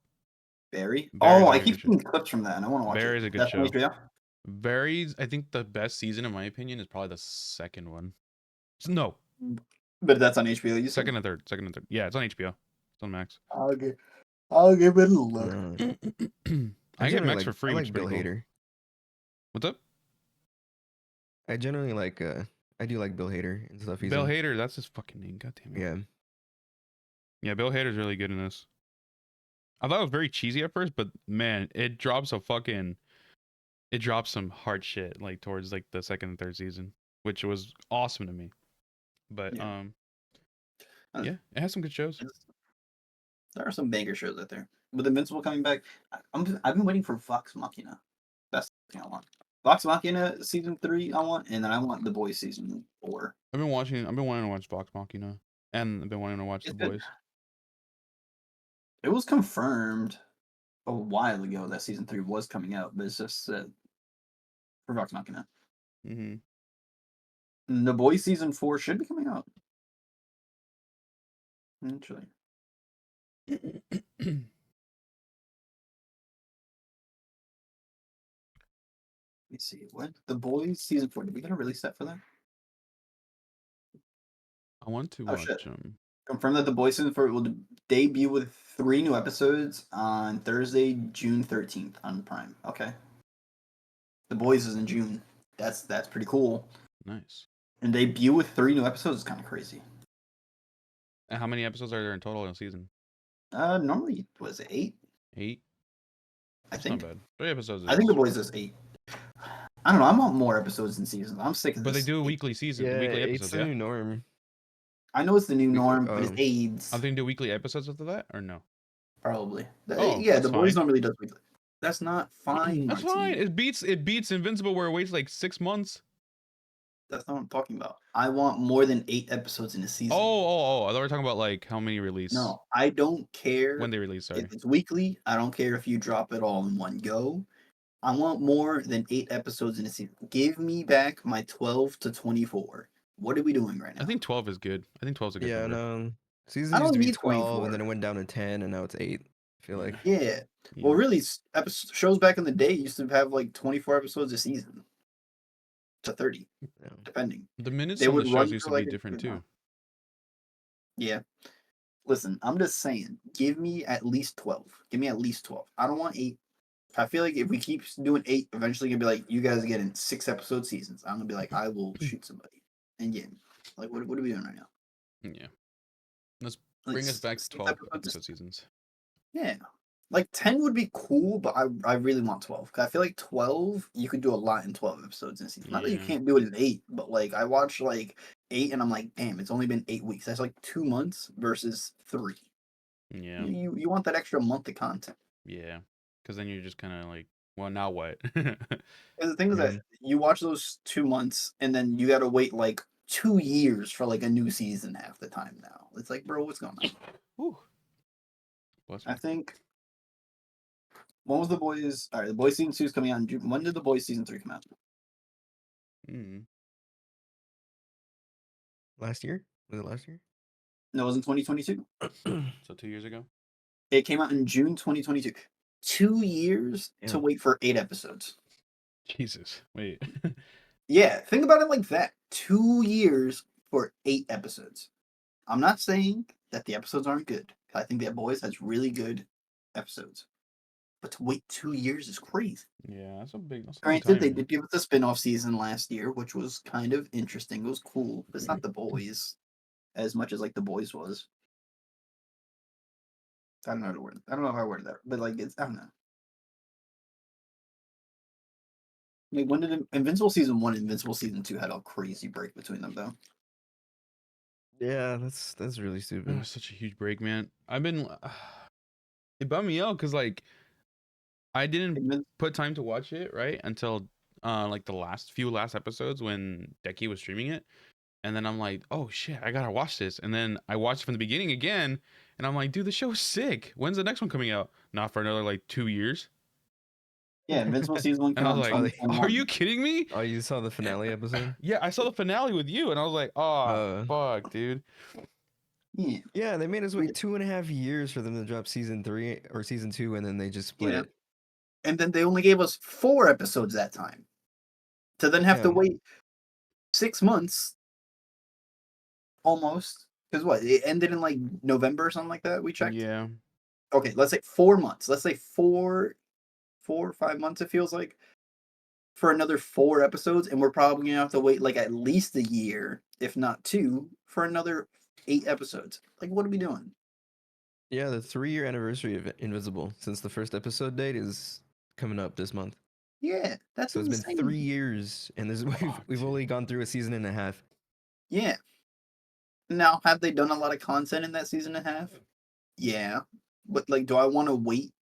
Speaker 2: Barry.
Speaker 1: Barry's
Speaker 2: Oh,
Speaker 1: a
Speaker 2: I
Speaker 1: very
Speaker 2: keep
Speaker 1: good show.
Speaker 2: seeing clips from that, and I want to watch it.
Speaker 1: Barry's a good
Speaker 2: That's on
Speaker 1: show.
Speaker 2: HBO.
Speaker 1: Barry's I think the best season in my opinion is probably the second one. No,
Speaker 2: But that's on HBO. You said.
Speaker 1: second and third. Second and third. Yeah, it's on HBO. It's on Max.
Speaker 2: I'll give it a look.
Speaker 1: I get Max
Speaker 3: like
Speaker 1: for free,
Speaker 3: I
Speaker 1: which is
Speaker 3: like Bill
Speaker 1: pretty cool.
Speaker 3: Hader.
Speaker 1: What's up?
Speaker 3: I generally like I do like Bill Hader and stuff. He's
Speaker 1: Bill
Speaker 3: in.
Speaker 1: Hader, that's his fucking name. God damn it.
Speaker 3: Yeah.
Speaker 1: Yeah, Bill Hader's really good in this. I thought it was very cheesy at first, but man, it drops some hard shit like towards like the second and third season, which was awesome to me. But
Speaker 2: Yeah.
Speaker 1: yeah, it has some good shows.
Speaker 2: There are some banger shows out there. With Invincible coming back, I've been waiting for Vox Machina. That's the thing I want. Vox Machina season 3 I want, and then I want The Boys season 4.
Speaker 1: I've been wanting to watch Vox Machina, and I've been wanting to watch
Speaker 2: It's
Speaker 1: The
Speaker 2: good.
Speaker 1: Boys.
Speaker 2: It was confirmed a while ago that season 3 was coming out, but it's just for Vox Machina.
Speaker 1: Mm-hmm.
Speaker 2: And The Boys season 4 should be coming out. Actually. Let me see. What? The Boys season 4. Did we get a release set for that?
Speaker 1: I want to
Speaker 2: Oh,
Speaker 1: watch
Speaker 2: shit.
Speaker 1: them.
Speaker 2: Confirmed that The Boys season 4 will debut with 3 new episodes on Thursday, June 13th on Prime. Okay. The Boys is in June. That's pretty cool.
Speaker 1: Nice.
Speaker 2: And debut with 3 new episodes is kind of crazy.
Speaker 1: And how many episodes are there in total in a season?
Speaker 2: Normally, was it 8?
Speaker 1: 8.
Speaker 2: I
Speaker 1: That's
Speaker 2: think.
Speaker 1: not bad. 3 episodes.
Speaker 2: I think The Boys is 8. I don't know. I want more episodes in seasons. I'm sick of
Speaker 1: But
Speaker 2: this.
Speaker 1: they do a weekly season,
Speaker 3: Yeah,
Speaker 1: weekly
Speaker 3: it's
Speaker 1: episodes.
Speaker 3: the
Speaker 1: Yeah.
Speaker 3: new norm.
Speaker 2: I know it's the new
Speaker 3: Weekly-
Speaker 2: norm, but it's AIDS.
Speaker 1: Are they gonna do weekly episodes after that or no?
Speaker 2: Probably.
Speaker 1: Oh,
Speaker 2: Yeah,
Speaker 1: that's
Speaker 2: The Boys
Speaker 1: fine.
Speaker 2: normally does weekly. That's not fine.
Speaker 1: That's
Speaker 2: Martin.
Speaker 1: fine. It beats Invincible where it waits like 6 months.
Speaker 2: That's not what I'm talking about. I want more than 8 episodes in a season.
Speaker 1: Oh! I thought we were talking about like how many release.
Speaker 2: No, I don't care
Speaker 1: When they release, sorry.
Speaker 2: if it's weekly. I don't care if you drop it all in one go. I want more than 8 episodes in a season. Give me back my 12 to 24. What are we doing right now?
Speaker 1: I think 12 is good. I think 12 is a good
Speaker 3: Yeah,
Speaker 1: number.
Speaker 3: no. Seasons
Speaker 2: I
Speaker 3: used
Speaker 2: don't
Speaker 3: to be
Speaker 2: need
Speaker 3: 12 and
Speaker 2: 24.
Speaker 3: then it went down to 10 and now it's 8. I feel like.
Speaker 2: Yeah.
Speaker 1: Yeah.
Speaker 2: Well, really, shows back in the day used to have like 24 episodes a season to 30,
Speaker 3: Yeah.
Speaker 2: depending.
Speaker 1: The minutes
Speaker 2: They
Speaker 1: on the
Speaker 2: would run
Speaker 1: shows used
Speaker 2: for
Speaker 1: to be
Speaker 2: like a
Speaker 1: different
Speaker 2: good
Speaker 1: too.
Speaker 2: amount. Yeah. Listen, I'm just saying, give me at least 12. Give me at least 12. I don't want 8. I feel like if we keep doing 8, eventually gonna be like, you guys are getting 6 episode seasons. I'm gonna be like, I will shoot somebody and get like, what are we doing right now?
Speaker 1: Yeah. Let's
Speaker 2: Like,
Speaker 1: bring us back to
Speaker 2: 6
Speaker 1: 12
Speaker 2: episodes?
Speaker 1: episode seasons.
Speaker 2: Yeah. Like 10 would be cool, but I really want 12. 'Cause I feel like 12, you could do a lot in 12 episodes in a season. Not that you
Speaker 1: Yeah.
Speaker 2: can't do it in 8, but like I watched like 8 and I'm like, damn, it's only been 8 weeks. That's like 2 months versus 3.
Speaker 1: Yeah.
Speaker 2: You want that extra month of content.
Speaker 1: Yeah. Because then you're just kind of like, well, now what?
Speaker 2: And the thing is that you watch those 2 months and then you gotta wait like 2 years for like a new season half the time now. It's like, bro, what's going on?
Speaker 1: Whew. Bless me.
Speaker 2: I think when was The Boys? All right, The Boys season 2 is coming out in June. When did The Boys season 3 come out?
Speaker 3: Last year? Was it last year?
Speaker 2: No, it was in 2022.
Speaker 1: So 2 years ago?
Speaker 2: It came out in June 2022. 2 years to
Speaker 3: Yeah.
Speaker 2: wait for 8 episodes.
Speaker 1: Jesus. Wait.
Speaker 2: Yeah, think about it like that. 2 years for 8 episodes. I'm not saying that the episodes aren't good. I think that Boys has really good episodes. But to wait 2 years is crazy.
Speaker 1: Yeah, that's a long
Speaker 2: Granted, they
Speaker 1: time.
Speaker 2: did give us a spin-off season last year, which was kind of interesting. It was cool. But it's not The Boys as much as like The Boys was. I don't know how to word it. I don't know if I worded that, but like it's I don't know. Like when did Invincible season 1 and Invincible season 2 had a crazy break between them though?
Speaker 3: Yeah, that's really
Speaker 1: It
Speaker 3: stupid.
Speaker 1: was such a huge break, man. I've been it bummed me out because like I didn't
Speaker 2: Invin-
Speaker 1: put time to watch it right until like the last episodes when Decky was streaming it, and then I'm like, oh shit, I gotta watch this, and then I watched it from the beginning again, and I'm like, dude, the show's sick. When's the next one coming out? Not for another like 2 years.
Speaker 2: Yeah, Invincible season 1
Speaker 1: And
Speaker 2: came
Speaker 1: I
Speaker 2: out
Speaker 1: was
Speaker 2: in
Speaker 1: like,
Speaker 3: they-
Speaker 1: are
Speaker 2: 2021.
Speaker 1: you kidding me?
Speaker 3: Oh, you saw the finale episode?
Speaker 1: Yeah, I saw the finale with you, and I was like, oh
Speaker 3: Uh,
Speaker 1: fuck, dude.
Speaker 2: Yeah,
Speaker 3: yeah, they made us
Speaker 2: Yeah.
Speaker 3: wait 2.5 years for them to drop season 3 or season 2, and then they just split
Speaker 2: yeah.
Speaker 3: it.
Speaker 2: And then they only gave us 4 episodes that time. To then have to
Speaker 3: Yeah.
Speaker 2: wait 6 months almost. Because what? It ended in like November or something like that. We checked.
Speaker 1: Yeah,
Speaker 2: Okay, let's say 4 months. Let's say 4 or 5 months. It feels like for another 4 episodes, and we're probably gonna have to wait like at least a year, if not 2, for another 8 episodes. Like, what are we doing?
Speaker 3: Yeah, the 3-year anniversary of Invisible since the first episode date is coming up this month.
Speaker 2: Yeah, that's
Speaker 3: So it's been
Speaker 2: insane.
Speaker 3: 3 years, and
Speaker 1: Fuck,
Speaker 3: we've
Speaker 1: dude.
Speaker 3: only gone through a season and a half.
Speaker 2: Yeah. Now, have they done a lot of content in that season and a half? Yeah. But like, do I want to wait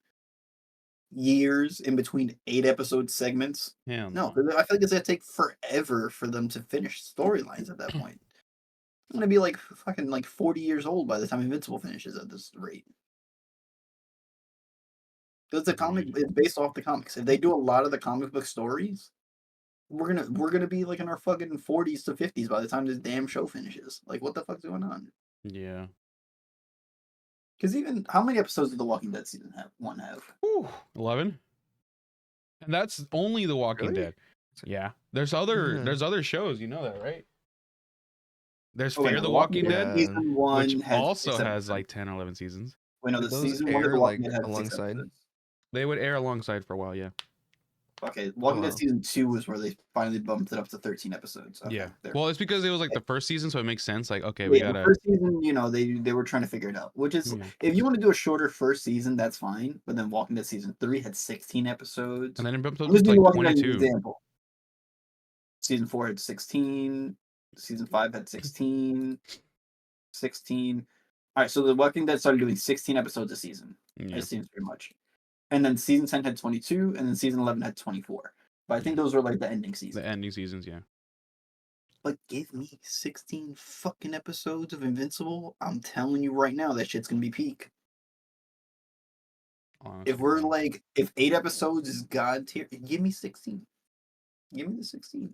Speaker 2: years in between 8 episode segments?
Speaker 1: Hell
Speaker 2: No,
Speaker 1: no.
Speaker 2: because I feel like it's gonna take forever for them to finish storylines at that point. I'm gonna be like fucking like 40 years old by the time Invincible finishes at this rate. Because the comic
Speaker 1: Agreed.
Speaker 2: is based off the comics. If they do a lot of the comic book stories, we're gonna be like in our fucking 40s to 50s by the time this damn show finishes. Like, what the fuck's going on?
Speaker 1: Yeah.
Speaker 2: Because even how many episodes did The Walking Dead season one have?
Speaker 1: Whew, 11. And that's only The Walking
Speaker 3: Really?
Speaker 1: Dead. Yeah.
Speaker 3: Yeah.
Speaker 1: There's other shows, you know that, right? There's
Speaker 2: Oh wait,
Speaker 1: Fear
Speaker 2: no,
Speaker 1: the
Speaker 2: The Walking
Speaker 1: Walking
Speaker 2: Dead
Speaker 1: Dead,
Speaker 3: Yeah.
Speaker 2: season
Speaker 1: which
Speaker 2: one had
Speaker 1: also
Speaker 2: 6
Speaker 1: has
Speaker 2: episodes.
Speaker 1: like 10 or 11 seasons.
Speaker 2: Wait, no,
Speaker 3: Did
Speaker 2: the
Speaker 3: those
Speaker 2: season one of
Speaker 3: air
Speaker 2: The Walking
Speaker 3: like
Speaker 2: Dead had 6
Speaker 3: alongside?
Speaker 2: episodes.
Speaker 1: They would air alongside for a while, yeah.
Speaker 2: Okay,
Speaker 3: Oh
Speaker 2: Walking Dead
Speaker 3: wow.
Speaker 2: season 2 was where they finally bumped it up to 13 episodes. Okay,
Speaker 1: Yeah.
Speaker 2: there.
Speaker 1: Well, it's because it was like the first season, so it makes sense. Like, okay, we
Speaker 2: Yeah, the
Speaker 1: gotta.
Speaker 2: first season, they were trying to figure it out. Which is,
Speaker 1: Yeah.
Speaker 2: if you want to do a shorter first season, that's fine. But then Walking Dead season 3 had 16 episodes.
Speaker 1: And then it bumped up
Speaker 2: I'm just
Speaker 1: to
Speaker 2: using
Speaker 1: like
Speaker 2: Walking Dead as an
Speaker 1: 22.
Speaker 2: example. Season 4 had 16. Season 5 had 16. 16. All right, so The Walking Dead started doing 16 episodes a season.
Speaker 1: Yeah.
Speaker 2: It seems pretty much. And then season 10 had 22, and then season 11 had 24. But I think
Speaker 1: Yeah.
Speaker 2: those were like the ending seasons.
Speaker 1: The ending seasons, yeah.
Speaker 2: But give me 16 fucking episodes of Invincible. I'm telling you right now, that shit's gonna be peak.
Speaker 1: Honestly,
Speaker 2: If we're
Speaker 1: bro.
Speaker 2: like, if 8 episodes is God tier, give me 16. Give me the 16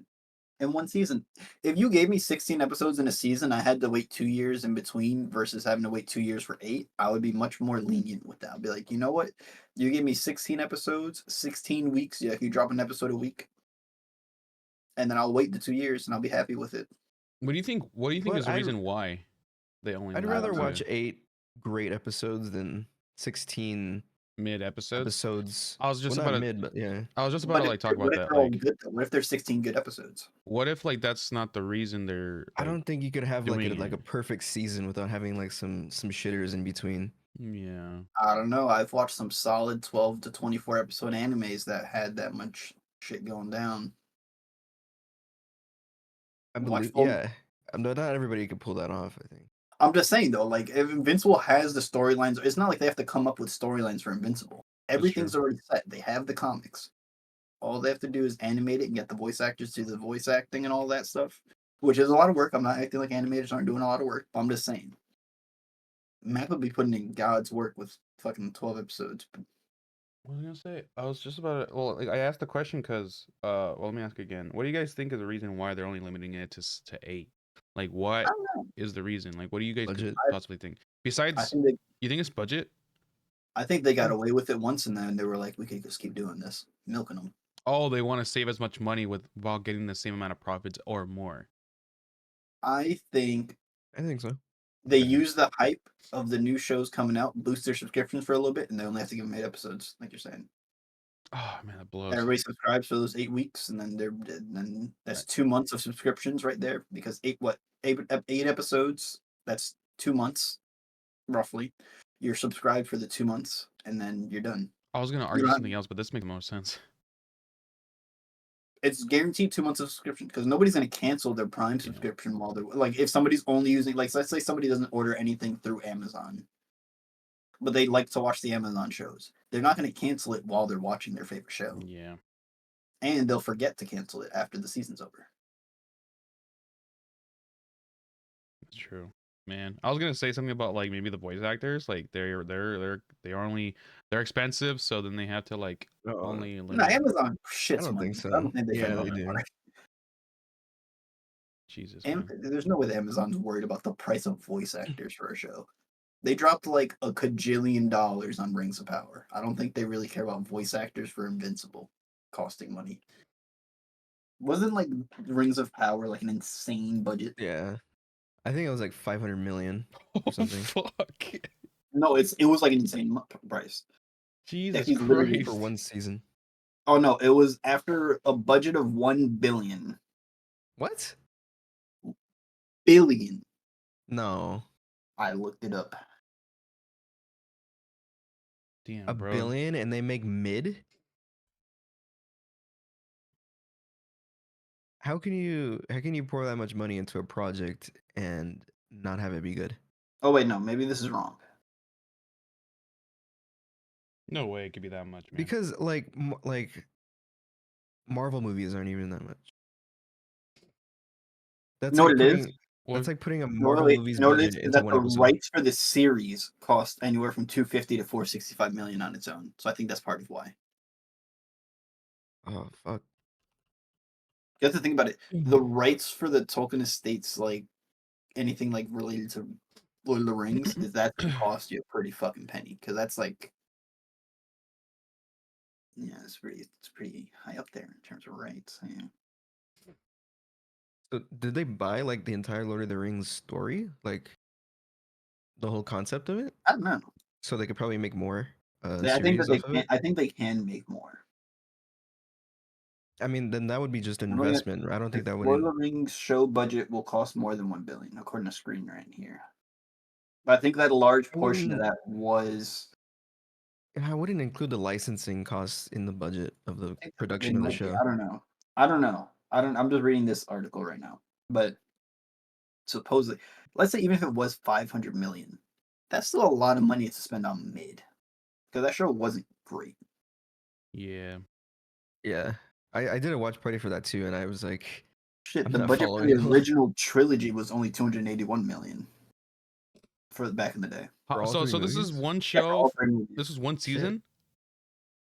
Speaker 2: in one season. If you gave me 16 episodes in a season, I had to wait 2 years in between versus having to wait 2 years for 8. I would be much more lenient with that. I'd be like, you know what? You gave me 16 episodes, 16 weeks. Yeah, you drop an episode a week, and then I'll wait the 2 years and I'll be happy with it.
Speaker 1: What do you think? What do you think
Speaker 3: But
Speaker 1: is the reason why they only
Speaker 3: I'd
Speaker 1: limit
Speaker 3: rather
Speaker 1: it
Speaker 2: know.
Speaker 3: watch
Speaker 1: to
Speaker 3: 8 great episodes than 16
Speaker 1: mid episodes?
Speaker 3: episodes.
Speaker 1: I was just
Speaker 3: Well,
Speaker 1: about
Speaker 3: not
Speaker 1: to.
Speaker 3: mid, but yeah.
Speaker 1: I was just about
Speaker 2: But
Speaker 1: to
Speaker 2: if
Speaker 1: like talk
Speaker 2: what
Speaker 1: about
Speaker 2: if
Speaker 1: that.
Speaker 2: they're all
Speaker 1: Like,
Speaker 2: good though? What if there's 16 good episodes?
Speaker 1: what if like that's not the reason they're
Speaker 3: I
Speaker 1: like
Speaker 3: don't think you could have like
Speaker 1: doing
Speaker 3: a
Speaker 1: it?
Speaker 3: perfect season without having like some shitters in between.
Speaker 1: Yeah.
Speaker 2: I don't know. I've watched some solid 12 to 24 episode animes that had that much shit going down.
Speaker 3: I
Speaker 2: Watch
Speaker 3: believe,
Speaker 2: full.
Speaker 3: yeah. Not everybody could pull that off, I think.
Speaker 2: I'm just saying though, like if Invincible has the storylines, it's not like they have to come up with storylines for Invincible. Everything's
Speaker 1: true.
Speaker 2: already set. They have the comics. All they have to do is animate it and get the voice actors to do the voice acting and all that stuff, which is a lot of work. I'm not acting like animators aren't doing a lot of work, but I'm just saying. Matt would be putting in God's work with fucking 12 episodes.
Speaker 1: What was I gonna say? I was just about to. Well, like, I asked the question because. Well, let me ask again. What do you guys think is the reason why they're only limiting it to 8? Like,
Speaker 2: I
Speaker 1: what
Speaker 2: don't know.
Speaker 1: is the reason? Like, what do you guys could
Speaker 3: Budget.
Speaker 1: possibly think?
Speaker 2: I
Speaker 1: Besides,
Speaker 2: think they
Speaker 1: you think it's budget?
Speaker 2: I think they got away with it once, and then they were like, we could just keep doing this, milking them.
Speaker 1: Oh, they want to save as much money with while getting the same amount of profits or more.
Speaker 2: I think
Speaker 3: I think so.
Speaker 2: They
Speaker 1: the heck?
Speaker 2: use the hype of the new shows coming out, boost their subscriptions for a little bit, and they only have to give them 8 episodes, like you're saying.
Speaker 1: Oh man, that blows.
Speaker 2: Everybody subscribes for those 8 weeks, and then then that's 2 months of subscriptions right there. Because eight episodes, that's 2 months roughly. You're subscribed for the 2 months, and then you're done.
Speaker 1: I was gonna
Speaker 2: You
Speaker 1: argue
Speaker 2: don't have,
Speaker 1: something else, but this makes the most sense.
Speaker 2: it's guaranteed 2 months of subscription because nobody's going to cancel their Prime
Speaker 1: Yeah.
Speaker 2: subscription while they're like, if somebody's only using, like, let's say somebody doesn't order anything through Amazon, but they like to watch the Amazon shows. They're not going to cancel it while they're watching their favorite show,
Speaker 1: Yeah,
Speaker 2: and they'll forget to cancel it after the season's over.
Speaker 1: that's true. Man, I was gonna say something about like maybe the voice actors, like they're expensive, so then they have to like only
Speaker 2: No,
Speaker 1: limit.
Speaker 2: Amazon
Speaker 3: I
Speaker 2: shits
Speaker 3: don't
Speaker 2: money.
Speaker 3: think
Speaker 2: I
Speaker 3: so.
Speaker 2: don't think they
Speaker 3: Yeah,
Speaker 2: care
Speaker 3: they
Speaker 2: about
Speaker 3: do.
Speaker 2: that.
Speaker 1: Jesus,
Speaker 2: And
Speaker 1: man.
Speaker 2: there's no way that Amazon's worried about the price of voice actors for a show. They dropped like a cajillion dollars on Rings of Power. I don't think they really care about voice actors for Invincible costing money. Wasn't like Rings of Power like an insane budget?
Speaker 3: Yeah, I think it was like 500 million or
Speaker 1: Oh
Speaker 3: something
Speaker 1: fuck!
Speaker 2: No, it was like an insane price.
Speaker 1: Jesus
Speaker 2: He's literally
Speaker 3: for
Speaker 1: Christ!
Speaker 3: one season.
Speaker 2: Oh no, it was after a budget of 1
Speaker 3: What?
Speaker 2: billion.
Speaker 3: No,
Speaker 2: I looked it up.
Speaker 1: Damn,
Speaker 3: a
Speaker 1: bro.
Speaker 3: billion, and they make mid. How can you pour that much money into a project and not have it be good?
Speaker 2: Oh wait, no, maybe this is wrong.
Speaker 1: No way it could be that much, man.
Speaker 3: Because like Marvel movies aren't even that much. That's
Speaker 2: You know
Speaker 3: like
Speaker 2: what it is?
Speaker 3: putting
Speaker 1: Well,
Speaker 3: that's like putting a
Speaker 2: No,
Speaker 3: Marvel
Speaker 2: wait,
Speaker 3: movie's
Speaker 2: you know what it
Speaker 3: budget
Speaker 2: is? Is
Speaker 3: into
Speaker 2: that
Speaker 3: one
Speaker 2: the
Speaker 3: episode.
Speaker 2: rights for the series cost anywhere from 250 to 465 million on its own. So I think that's part of why.
Speaker 3: Oh fuck.
Speaker 2: You have to think about it.
Speaker 3: Mm.
Speaker 2: The rights for the Tolkien estates, like anything like related to Lord of the Rings, is that gonna cost you a pretty fucking penny? Because that's like, yeah, it's pretty high up there in terms of rights. Yeah.
Speaker 3: So did they buy like the entire Lord of the Rings story, like the whole concept of it,
Speaker 2: I don't know.
Speaker 3: so they could probably make more
Speaker 2: I think that
Speaker 3: series off of it?
Speaker 2: I think they can make more.
Speaker 3: I mean, then that would be just an
Speaker 2: I'm looking at
Speaker 3: investment. I don't think
Speaker 2: the
Speaker 3: that
Speaker 2: Lord of
Speaker 3: wouldn't.
Speaker 2: the Rings show budget will cost more than 1 billion, according to Screen Rant here. But I think that a large
Speaker 3: I
Speaker 2: portion of
Speaker 3: wouldn't.
Speaker 2: that was.
Speaker 3: I wouldn't include the licensing costs in the budget of the
Speaker 2: I think they
Speaker 3: production of the
Speaker 2: might be.
Speaker 3: show.
Speaker 2: I don't know. I don't know. I'm just reading this article right now. But supposedly, let's say even if it was 500 million, that's still a lot of money to spend on mid. Because that show wasn't great.
Speaker 1: yeah.
Speaker 3: Yeah, I did a watch party for that too, and I was like,
Speaker 2: Shit,
Speaker 3: I'm
Speaker 2: the
Speaker 3: not
Speaker 2: budget for the
Speaker 3: following along.
Speaker 2: original trilogy was only 281 million for back in the day.
Speaker 3: For all
Speaker 1: So
Speaker 3: three
Speaker 1: this is
Speaker 3: movies.
Speaker 1: one
Speaker 2: Yeah, for
Speaker 1: show.
Speaker 2: all 3 movies.
Speaker 1: This is one
Speaker 3: Shit.
Speaker 1: season.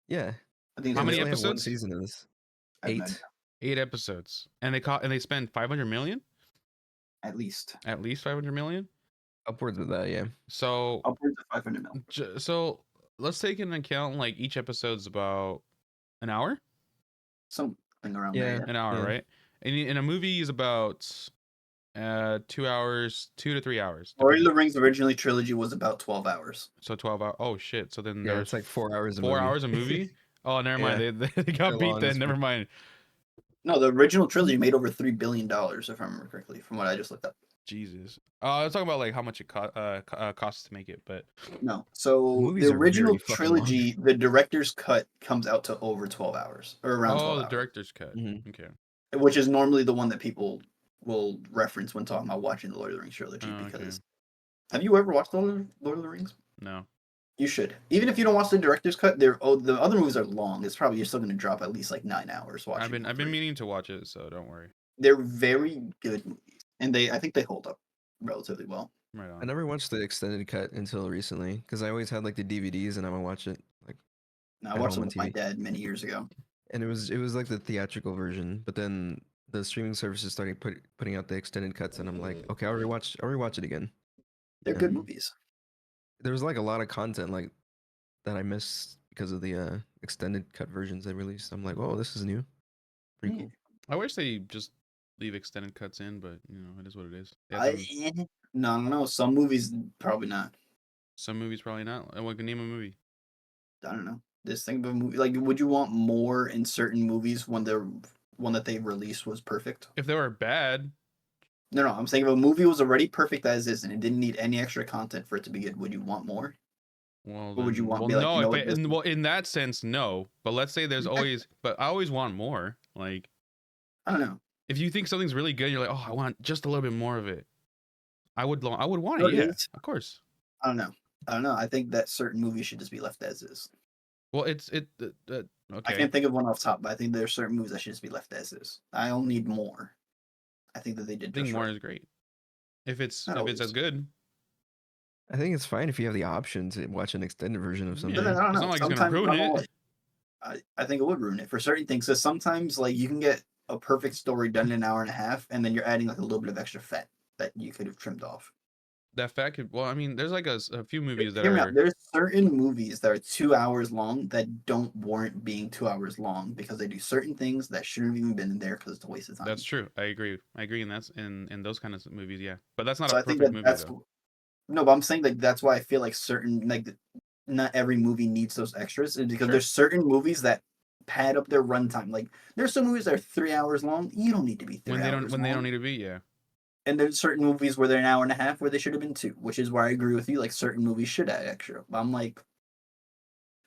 Speaker 3: Yeah,
Speaker 2: I think
Speaker 1: How
Speaker 3: and
Speaker 2: it's
Speaker 3: they
Speaker 1: many
Speaker 3: only have one
Speaker 1: episodes?
Speaker 3: season of this.
Speaker 2: I have no
Speaker 3: 8.
Speaker 2: idea.
Speaker 1: 8 episodes, and they spend 500 million,
Speaker 2: At least
Speaker 1: at least 500 million.
Speaker 3: Upwards of that, yeah.
Speaker 1: So
Speaker 2: upwards of 500 million.
Speaker 1: so let's take into account like each episode's about an hour.
Speaker 2: Something around
Speaker 3: Yeah.
Speaker 2: there.
Speaker 1: An hour,
Speaker 3: Yeah.
Speaker 1: right? And a movie is about 2 hours, 2 to 3 hours.
Speaker 2: Lord of
Speaker 1: Depending.
Speaker 2: the Rings originally trilogy was about 12 hours.
Speaker 1: So 12 hours. Oh shit! So then
Speaker 3: Yeah,
Speaker 1: there's
Speaker 3: it's like 4 hours a
Speaker 1: 4
Speaker 3: movie.
Speaker 1: hours a movie. Oh, never mind.
Speaker 3: Yeah.
Speaker 1: They got
Speaker 3: They're
Speaker 1: beat
Speaker 3: long
Speaker 1: then.
Speaker 3: as
Speaker 1: Never
Speaker 3: fuck.
Speaker 1: mind.
Speaker 2: No, the original trilogy made over $3 billion, if I remember correctly, from what I just looked up.
Speaker 1: Jesus. I was talking about like how much it costs to make it, but
Speaker 2: No. So
Speaker 3: Movies
Speaker 2: the
Speaker 3: are very
Speaker 2: original
Speaker 3: fucking long.
Speaker 2: trilogy, the director's cut comes out to over 12 hours, or around 12
Speaker 1: the
Speaker 2: hours,
Speaker 1: director's cut.
Speaker 3: Mhm.
Speaker 1: Okay.
Speaker 2: which is normally the one that people will reference when talking about watching the Lord of the Rings trilogy.
Speaker 1: Oh, okay.
Speaker 2: Because have you ever watched the Lord of the Rings?
Speaker 1: No.
Speaker 2: You should. Even if you don't watch the director's cut, the other movies are long. It's probably you're still going to drop at least like 9 hours watching.
Speaker 1: I've been meaning to watch it, so don't worry.
Speaker 2: They're very good movies, and I think they hold up relatively well.
Speaker 1: Right on.
Speaker 3: I never watched the extended cut until recently because I always had like the DVDs and I would watch it like
Speaker 2: I
Speaker 3: at
Speaker 2: watched
Speaker 3: home
Speaker 2: it
Speaker 3: on
Speaker 2: with my
Speaker 3: TV.
Speaker 2: dad many years ago.
Speaker 3: And it was like the theatrical version, but then the streaming services started putting out the extended cuts, and I'm like, okay, I'll rewatch it again.
Speaker 2: They're good
Speaker 3: And
Speaker 2: movies.
Speaker 3: there was like a lot of content like that I missed because of the extended cut versions they released. I'm like, oh, this is new, pretty
Speaker 2: Yeah.
Speaker 3: cool.
Speaker 1: I wish they just leave extended cuts in, but you know, it is what it is. They have
Speaker 2: I
Speaker 1: them-
Speaker 2: No, no. Some movies probably not.
Speaker 1: Some movies probably not. What can name a movie?
Speaker 2: I don't know. Just think of a movie. Like, would you want more in certain movies when the one that they released was perfect?
Speaker 1: If they were bad,
Speaker 2: No, no. I'm saying if a movie was already perfect as is and it didn't need any extra content for it to be good, would you want more?
Speaker 1: well
Speaker 2: Or would you
Speaker 1: then,
Speaker 2: want
Speaker 1: well
Speaker 2: be like,
Speaker 1: no.
Speaker 2: you know
Speaker 1: If
Speaker 2: what,
Speaker 1: it,
Speaker 2: this
Speaker 1: in, well in that sense, no. But let's say there's always, but I always want more. Like
Speaker 2: I don't know.
Speaker 1: if you think something's really good, you're like, oh, I want just a little bit more of it. I would want
Speaker 2: You
Speaker 1: it.
Speaker 2: know what it
Speaker 1: Yeah,
Speaker 2: is?
Speaker 1: of course.
Speaker 2: I don't know. I don't know. I think that certain movies should just be left as is.
Speaker 1: Well, it's
Speaker 2: I
Speaker 1: okay.
Speaker 2: can't think of one off top, but I think there are certain movies that should just be left as is. I don't need more. I think that they
Speaker 1: I
Speaker 2: did
Speaker 1: think
Speaker 2: just
Speaker 1: more
Speaker 2: right.
Speaker 1: is great. If it's
Speaker 2: Not
Speaker 1: as
Speaker 2: always.
Speaker 1: good,
Speaker 3: I think it's fine if you have the option to watch an extended version of
Speaker 2: But then
Speaker 1: yeah.
Speaker 3: something.
Speaker 2: I don't
Speaker 1: It's
Speaker 2: know.
Speaker 1: not like it's gonna
Speaker 2: Sometimes
Speaker 1: ruin
Speaker 2: I don't
Speaker 1: it.
Speaker 2: like. I think it would ruin it for certain things. So sometimes like you can get a perfect story done in an hour and a half, and then you're adding like a little bit of extra fat that you could have trimmed off.
Speaker 1: That fact could. Well, I mean, there's like a few movies that
Speaker 2: Hear me out.
Speaker 1: are.
Speaker 2: There's certain movies that are 2 hours long that don't warrant being 2 hours long because they do certain things that shouldn't have even been in there because it's a waste of
Speaker 1: That's
Speaker 2: time.
Speaker 1: true. I agree. I agree, and that's in those kind of movies, yeah. But that's not a
Speaker 2: So I think
Speaker 1: perfect
Speaker 2: that
Speaker 1: movie
Speaker 2: that's
Speaker 1: though.
Speaker 2: no, but I'm saying like that's why I feel like certain like not every movie needs those extras is because
Speaker 1: Sure.
Speaker 2: there's certain movies that pad up their runtime. Like there's some movies that are 3 hours long. You don't need to be three hours
Speaker 1: When they don't
Speaker 2: long.
Speaker 1: need to be, yeah.
Speaker 2: And there's certain movies where they're an hour and a half where they should have been two, which is where I agree with you. Like certain movies should add extra. But I'm like,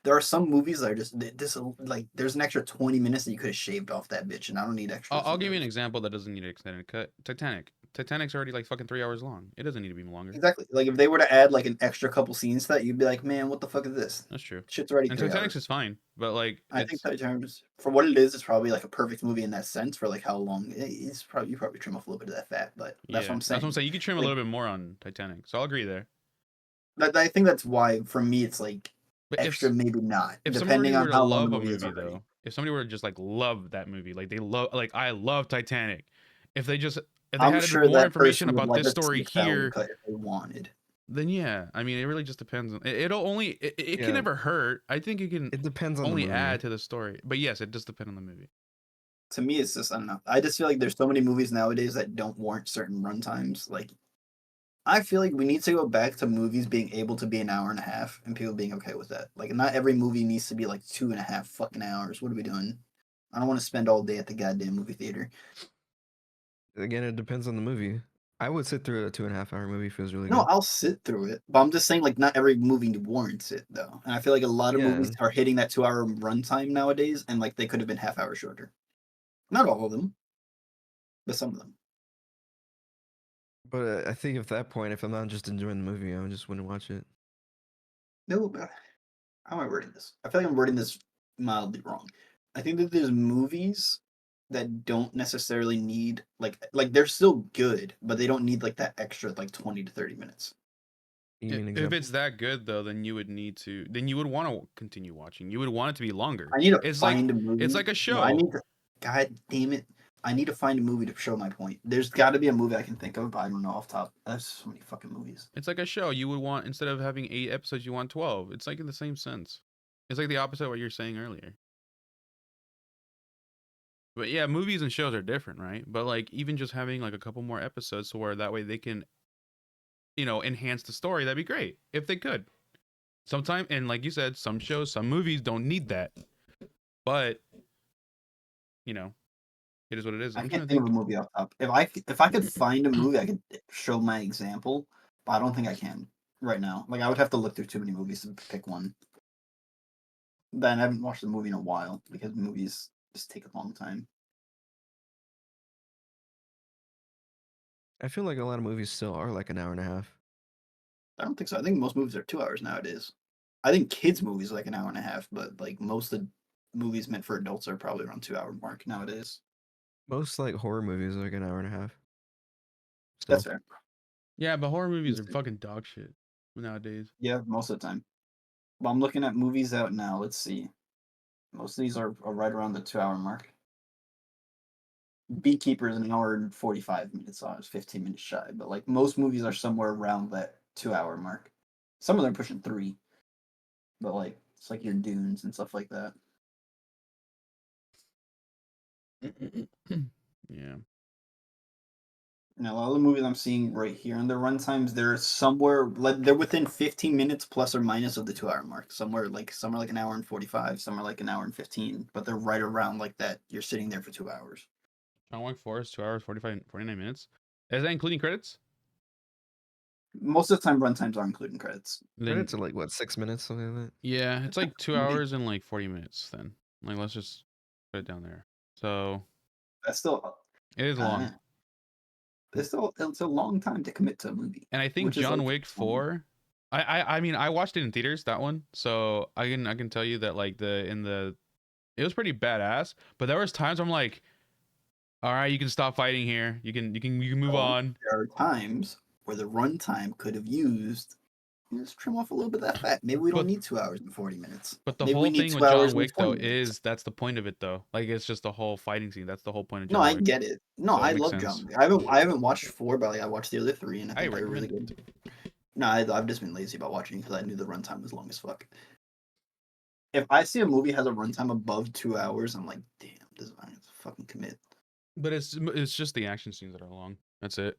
Speaker 2: there are some movies that are just this like there's an extra 20 minutes that you could have shaved off that bitch, and I don't need extras
Speaker 1: I'll
Speaker 2: in
Speaker 1: give you an
Speaker 2: those.
Speaker 1: example that doesn't need an extended cut. Titanic. Titanic's already like fucking 3 hours long. It doesn't need to be longer.
Speaker 2: Exactly. Like if they were to add like an extra couple scenes to that, you'd be like, man, what the fuck is this?
Speaker 1: That's true.
Speaker 2: Shit's already
Speaker 1: And
Speaker 2: 3 hours.
Speaker 1: Titanic's is fine, but like
Speaker 2: I think
Speaker 1: it's
Speaker 2: Titanic, for what it is, it's probably like a perfect movie in that sense for like how long it's probably you probably trim off a little bit of that fat, but that's what
Speaker 1: yeah.
Speaker 2: I'm
Speaker 1: That's what I'm
Speaker 2: saying.
Speaker 1: saying. You could trim a
Speaker 2: Like
Speaker 1: little bit more on Titanic, so I'll agree there.
Speaker 2: I think that's why for me it's like
Speaker 1: But
Speaker 2: extra, maybe not,
Speaker 1: if somebody
Speaker 2: depending
Speaker 1: were
Speaker 2: on
Speaker 1: to
Speaker 2: how long the
Speaker 1: love a
Speaker 2: movie is
Speaker 1: movie
Speaker 2: already.
Speaker 1: though, if somebody were to just like love that movie, like they love, like I love Titanic, if they just if they
Speaker 2: I'm
Speaker 1: had a bit
Speaker 2: sure
Speaker 1: more
Speaker 2: that
Speaker 1: information
Speaker 2: person would
Speaker 1: about
Speaker 2: like
Speaker 1: this
Speaker 2: a
Speaker 1: story
Speaker 2: 6 hour
Speaker 1: here,
Speaker 2: cut if they wanted.
Speaker 1: then yeah, I mean it really just depends. It'll only it can
Speaker 3: Yeah,
Speaker 1: never hurt. I think it can
Speaker 3: it depends on the
Speaker 1: only
Speaker 3: movie.
Speaker 1: add to the story. But yes, it does depend on the movie.
Speaker 2: To me, it's just I don't know. I just feel like there's so many movies nowadays that don't warrant certain runtimes. Like I feel like we need to go back to movies being able to be an hour and a half and people being okay with that. Like, not every movie needs to be like 2.5 fucking hours. What are we doing? I don't want to spend all day at the goddamn movie theater.
Speaker 3: Again, it depends on the movie. I would sit through a 2.5 hour movie if it was really
Speaker 2: No,
Speaker 3: good.
Speaker 2: I'll sit through it, but I'm just saying, like, not every movie warrants it, though. And I feel like a lot of
Speaker 3: Yeah,
Speaker 2: movies are hitting that 2 hour runtime nowadays, and like they could have been half hour shorter. Not all of them, but some of them.
Speaker 3: but I think at that point, if I'm not just enjoying the movie, I just wouldn't watch it.
Speaker 2: No, how am I wording this? I feel like I'm wording this mildly wrong. I think that there's movies that don't necessarily need like they're still good, but they don't need like that extra like 20 to 30 minutes.
Speaker 3: You mean
Speaker 1: If
Speaker 3: example?
Speaker 1: it's that good though, then you would need to. Then you would want to continue watching. You would want it to be longer.
Speaker 2: I need to
Speaker 1: It's
Speaker 2: find a movie.
Speaker 1: like a
Speaker 2: No, I
Speaker 1: show.
Speaker 2: need to. God damn it! I need to find a movie to show my point. There's got to be a movie I can think of, but I don't know off top. There's so many fucking movies.
Speaker 1: It's like a show. You would want, instead of having 8 episodes, you want 12. It's like in the same sense. It's like the opposite of what you're saying earlier. But yeah, movies and shows are different, right? But like even just having like a couple more episodes, so where that way they can, enhance the story. That'd be great if they could. Sometime, and like you said, some shows, some movies don't need that. But you know, it is what it is.
Speaker 2: I
Speaker 1: I'm trying
Speaker 2: can't
Speaker 1: to
Speaker 2: think of a
Speaker 1: think.
Speaker 2: movie off top. If I could find a movie, I could show my example, but I don't think I can right now. Like I would have to look through too many movies to pick one. Then I haven't watched the movie in a while because movies just take a long time.
Speaker 3: I feel like a lot of movies still are like an hour and a half.
Speaker 2: I don't think so. I think most movies are 2 hours nowadays. I think kids' movies are like an hour and a half, but like most of the movies meant for adults are probably around 2 hour mark nowadays.
Speaker 3: Most like horror movies are like an hour and a half.
Speaker 2: That's
Speaker 3: Still,
Speaker 2: fair.
Speaker 1: Yeah, but horror movies
Speaker 2: That's
Speaker 1: are
Speaker 2: fair.
Speaker 1: fucking dog shit nowadays.
Speaker 2: Yeah, most of the time. But I'm looking at movies out now. Let's see. Most of these are right around the 2 hour mark. Beekeeper is an hour and 45 minutes on. It's 15 minutes shy. But like most movies are somewhere around that 2 hour mark. Some of them are pushing three, but like it's like your dunes and stuff like that.
Speaker 1: Yeah.
Speaker 2: a lot of the movies I'm seeing right here in the runtimes, they're somewhere like they're within 15 minutes plus or minus of the 2 hour mark. Somewhere like an hour and 45, somewhere like an hour and 15, but they're right around like that. You're sitting there for 2 hours.
Speaker 1: John Wick 4 is 2 hours 49 minutes. Is that including credits?
Speaker 2: Most of the time, runtimes are including credits.
Speaker 1: Then
Speaker 3: Credits are like what, 6 minutes, something like that.
Speaker 1: yeah, it's like 2
Speaker 2: Maybe.
Speaker 1: hours and like 40 minutes. Then like let's just put it down there. So
Speaker 2: That's still,
Speaker 1: it is long.
Speaker 2: it's a long time to commit to a movie.
Speaker 1: And I think
Speaker 2: Which is
Speaker 1: John
Speaker 2: like
Speaker 1: Wick 4. I mean I watched it in theaters, that one, so I can tell you that like it was pretty badass. But there was times I'm like, all right, you can stop fighting here. You can move on.
Speaker 2: there are times where the runtime could have used. Let's trim off a little bit of that fat. Maybe we don't
Speaker 1: But
Speaker 2: need 2 hours and 40 minutes.
Speaker 1: but the
Speaker 2: Maybe we
Speaker 1: whole
Speaker 2: need
Speaker 1: thing
Speaker 2: 2
Speaker 1: with John
Speaker 2: hours and
Speaker 1: Wick though
Speaker 2: 20 minutes.
Speaker 1: is that's the point of it though. Like it's just the whole fighting scene. That's the whole point of
Speaker 2: No,
Speaker 1: John
Speaker 2: I
Speaker 1: Wick.
Speaker 2: get it. No,
Speaker 1: So it
Speaker 2: I
Speaker 1: makes
Speaker 2: love
Speaker 1: sense.
Speaker 2: John Wick. I haven't watched 4, but like, I watched the other 3, and I think they're really good. No, I've just been lazy about watching because I knew the runtime was long as fuck. If I see a movie has a runtime above 2 hours, I'm like, damn, this is I have to fucking commit.
Speaker 1: But it's just the action scenes that are long. That's it.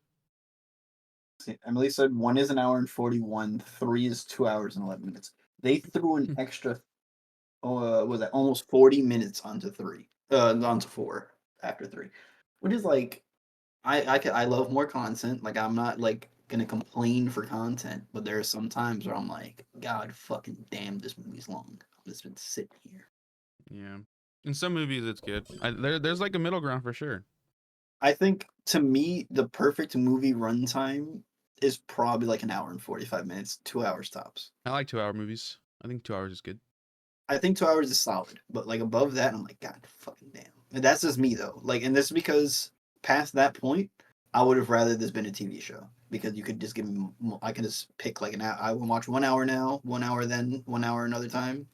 Speaker 2: See, Emily said 1 is an hour and 41, 3 is 2 hours and 11 minutes. They threw an extra, was that almost 40 minutes onto 4 after 3, which is like, I love more content. Like I'm not like gonna complain for content, but there are some times where I'm like, God fucking damn, this movie's long. I've just been sitting here.
Speaker 1: Yeah. In some movies it's good. There's like a middle ground for sure.
Speaker 2: I think to me, the perfect movie runtime is probably like an hour and 45 minutes, 2 hours tops.
Speaker 1: I like 2 hour movies. I think 2 hours is good.
Speaker 2: I think 2 hours is solid, but like above that, I'm like, God fucking damn. And that's just me though. Like, and this is because past that point, I would have rather this been a TV show because you could just give me, I can just pick like an hour. I will watch 1 hour now, 1 hour then, 1 hour another time,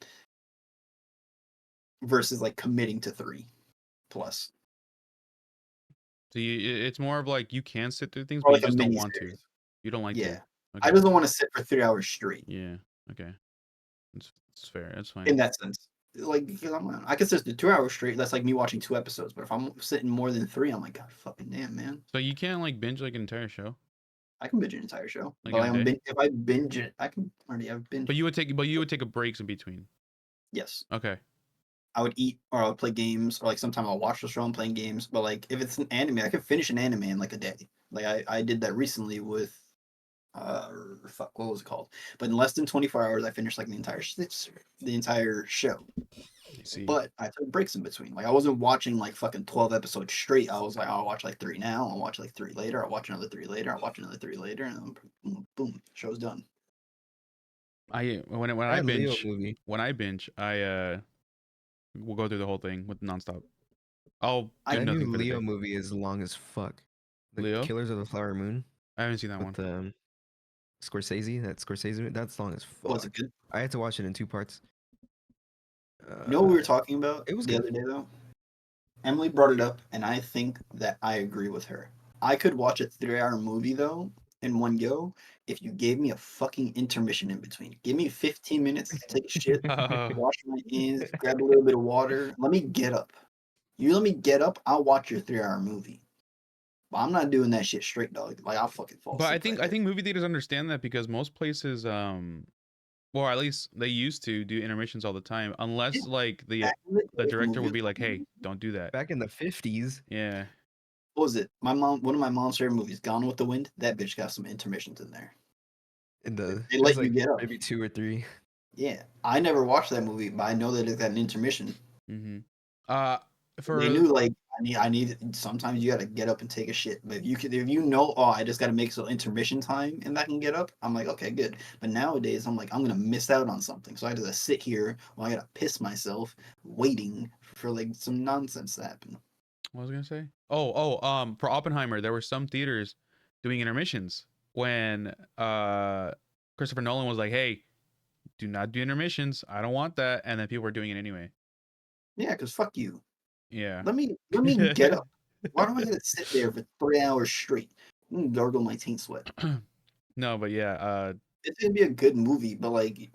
Speaker 2: versus like committing to 3 plus.
Speaker 1: So it's more of like you can sit through things,
Speaker 2: Or
Speaker 1: but
Speaker 2: like
Speaker 1: you
Speaker 2: a
Speaker 1: just don't
Speaker 2: mini
Speaker 1: want to.
Speaker 2: series.
Speaker 1: You don't like
Speaker 2: Yeah.
Speaker 1: to.
Speaker 2: I
Speaker 1: Okay.
Speaker 2: just don't want to sit for 3 hours straight.
Speaker 1: Yeah. Okay. It's fair. That's fine.
Speaker 2: In that sense. Like, because I can sit through 2 hours straight. That's like me watching 2 episodes. But if I'm sitting more than 3, I'm like, God fucking damn, man.
Speaker 1: So you can't like binge like an entire show.
Speaker 2: I can binge an entire show.
Speaker 1: Like
Speaker 2: But
Speaker 1: in a day?
Speaker 2: if I binge it, I can already have binge.
Speaker 1: But you would take a breaks in between.
Speaker 2: Yes.
Speaker 1: Okay.
Speaker 2: I would eat or I would play games or like sometimes I'll watch the show and playing games. But like if it's an anime, I can finish an anime in like a day. Like I did that recently with fuck, what was it called? But in less than 24 hours I finished like the entire show.
Speaker 1: I see.
Speaker 2: But I took breaks in between. Like I wasn't watching like fucking 12 episodes straight. I was like, I'll watch like 3 now, I'll watch like 3 later, I'll watch another 3 later, I'll watch another 3 later, and then boom, show's done.
Speaker 1: When I
Speaker 3: That Leo
Speaker 1: binge
Speaker 3: movie.
Speaker 1: I will go through the whole thing with nonstop. I'll do
Speaker 3: That
Speaker 1: nothing
Speaker 3: new
Speaker 1: for the
Speaker 3: Leo
Speaker 1: day.
Speaker 3: movie is long as fuck. The
Speaker 1: Leo?
Speaker 3: Killers of the Flower Moon
Speaker 1: I haven't seen that one.
Speaker 3: with Scorsese. That Scorsese. That's long as fuck.
Speaker 2: Was it good?
Speaker 3: I had to watch it in 2 parts.
Speaker 2: You know what we were talking about
Speaker 3: it was
Speaker 2: the
Speaker 3: good.
Speaker 2: other day though? Emily brought it up, and I think that I agree with her. I could watch a 3-hour movie though in one go if you gave me a fucking intermission in between. Give me 15 minutes to take a shit, wash my hands, grab a little bit of water. Let me get up. You let me get up, I'll watch your 3-hour movie. But I'm not doing that shit straight, dog. Like I'll fucking fall
Speaker 1: But
Speaker 2: asleep.
Speaker 1: I think movie theaters understand that because most places or at least they used to do intermissions all the time unless like the director would be like, "Hey, don't do that."
Speaker 3: Back in the 50s.
Speaker 1: Yeah.
Speaker 2: What was it? One of my mom's favorite movies, Gone with the Wind. That bitch got some intermissions in there. They
Speaker 3: It
Speaker 2: let
Speaker 3: was
Speaker 2: you
Speaker 3: like
Speaker 2: get up.
Speaker 3: maybe 2 or 3.
Speaker 2: Yeah, I never watched that movie, but I know that it got an intermission.
Speaker 1: Mm-hmm.
Speaker 2: They knew like I need. Sometimes you gotta get up and take a shit. But if you know, oh, I just gotta make some intermission time and I can get up. I'm like, okay, good. But nowadays, I'm like, I'm gonna miss out on something, so I gotta sit here while I gotta piss myself, waiting for like some nonsense to happen.
Speaker 1: What was I gonna say? For Oppenheimer, there were some theaters doing intermissions when Christopher Nolan was like, "Hey, do not do intermissions. I don't want that," and then people were doing it anyway.
Speaker 2: Yeah, cause fuck you.
Speaker 1: Yeah.
Speaker 2: Let me get up. Why do I gotta sit there for 3 hours straight? Gargle my taint sweat.
Speaker 1: No, but yeah.
Speaker 2: It's gonna be a good movie, but like,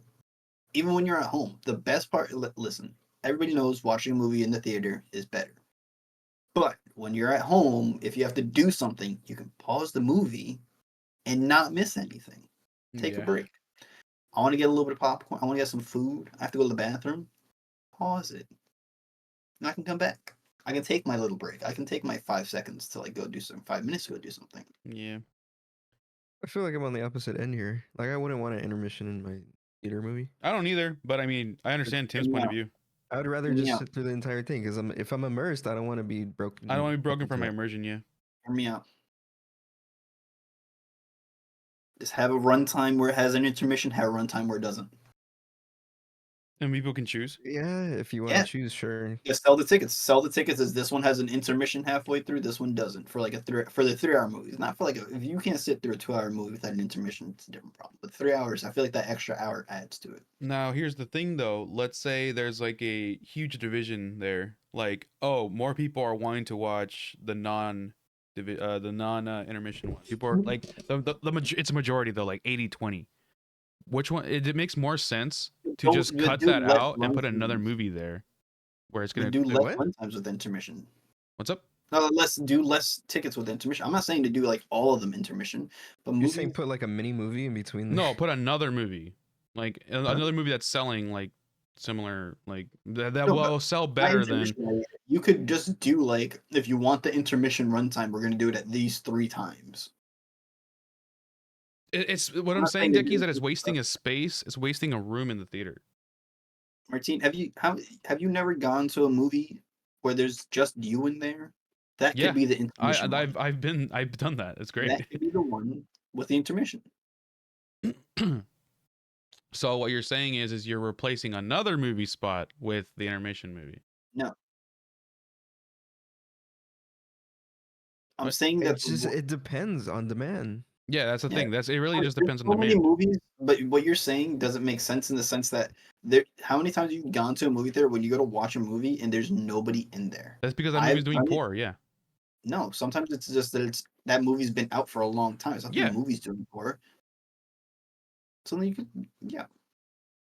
Speaker 2: even when you're at home, the best part. Listen, everybody knows watching a movie in the theater is better. But when you're at home, if you have to do something, you can pause the movie and not miss anything. Take a
Speaker 1: Yeah.
Speaker 2: break. I want to get a little bit of popcorn. I want to get some food. I have to go to the bathroom. Pause it. And I can come back. I can take my little break. I can take my 5 seconds to like go do something. 5 minutes to go do something.
Speaker 1: Yeah.
Speaker 3: I feel like I'm on the opposite end here. Like I wouldn't want an intermission in my theater movie.
Speaker 1: I don't either, but I mean, I understand Tim's point of view.
Speaker 3: I would rather
Speaker 2: Hear me
Speaker 3: just
Speaker 2: out.
Speaker 3: sit through the entire thing because if I'm immersed, I don't want to be broken.
Speaker 1: I don't want to be
Speaker 3: up
Speaker 1: broken from my
Speaker 3: into-
Speaker 1: immersion, yeah.
Speaker 2: Hear me out. Just have a runtime where it has an intermission. Have a runtime where it doesn't.
Speaker 1: And people can choose.
Speaker 3: Yeah, if you want
Speaker 2: Yeah.
Speaker 3: to choose, sure.
Speaker 2: Just sell the tickets. Sell the tickets as this one has an intermission halfway through. This one doesn't for like for the 3 hour movies. Not for like if you can't sit through a 2 hour movie without an intermission, it's a different problem. But 3 hours, I feel like that extra hour adds to it.
Speaker 1: Now, here's the thing though. Let's say there's like a huge division there. Like, oh, more people are wanting to watch the non intermission one. People are like it's a majority though, like 80-20. Which one it makes more sense to just cut that out and put another movie there where it's gonna
Speaker 2: do
Speaker 3: Wait,
Speaker 2: less
Speaker 3: what?
Speaker 2: runtimes with intermission.
Speaker 1: What's up?
Speaker 2: No, do less tickets with intermission. I'm not saying to do like all of them intermission, but
Speaker 3: You're
Speaker 2: movies,
Speaker 3: saying put like a mini movie in between.
Speaker 1: No, put another movie. Like another movie that's selling like similar like that
Speaker 2: No, but
Speaker 1: will sell
Speaker 2: not
Speaker 1: better than
Speaker 2: intermission. You could just do like if you want the intermission runtime, we're gonna do it at these 3 times.
Speaker 1: it's what I'm
Speaker 2: not
Speaker 1: saying,
Speaker 2: saying to
Speaker 1: Dickie, is
Speaker 2: do
Speaker 1: that it's wasting a space, it's wasting a room in the theater.
Speaker 2: Martine, have you never gone to a movie where there's just you in there? That
Speaker 1: Yeah.
Speaker 2: could be the intermission.
Speaker 1: I've done that. It's great.
Speaker 2: That could be the one with the intermission.
Speaker 1: So what you're saying is you're replacing another movie spot with the intermission movie.
Speaker 2: No. I'm
Speaker 1: What?
Speaker 2: saying that
Speaker 3: It's just it depends on demand.
Speaker 1: Yeah, that's the
Speaker 2: Yeah.
Speaker 1: thing. It really just
Speaker 2: There's
Speaker 1: depends on
Speaker 2: so many
Speaker 1: demand.
Speaker 2: movies, but what you're saying doesn't make sense in the sense that how many times have you gone to a movie theater when you go to watch a movie and there's nobody in there?
Speaker 1: That's because that
Speaker 2: I've
Speaker 1: movie's doing
Speaker 2: done it.
Speaker 1: poor, yeah.
Speaker 2: No, sometimes it's just that that movie's been out for a long time. It's not
Speaker 1: Yeah.
Speaker 2: the movie's doing poor. So then you could, yeah.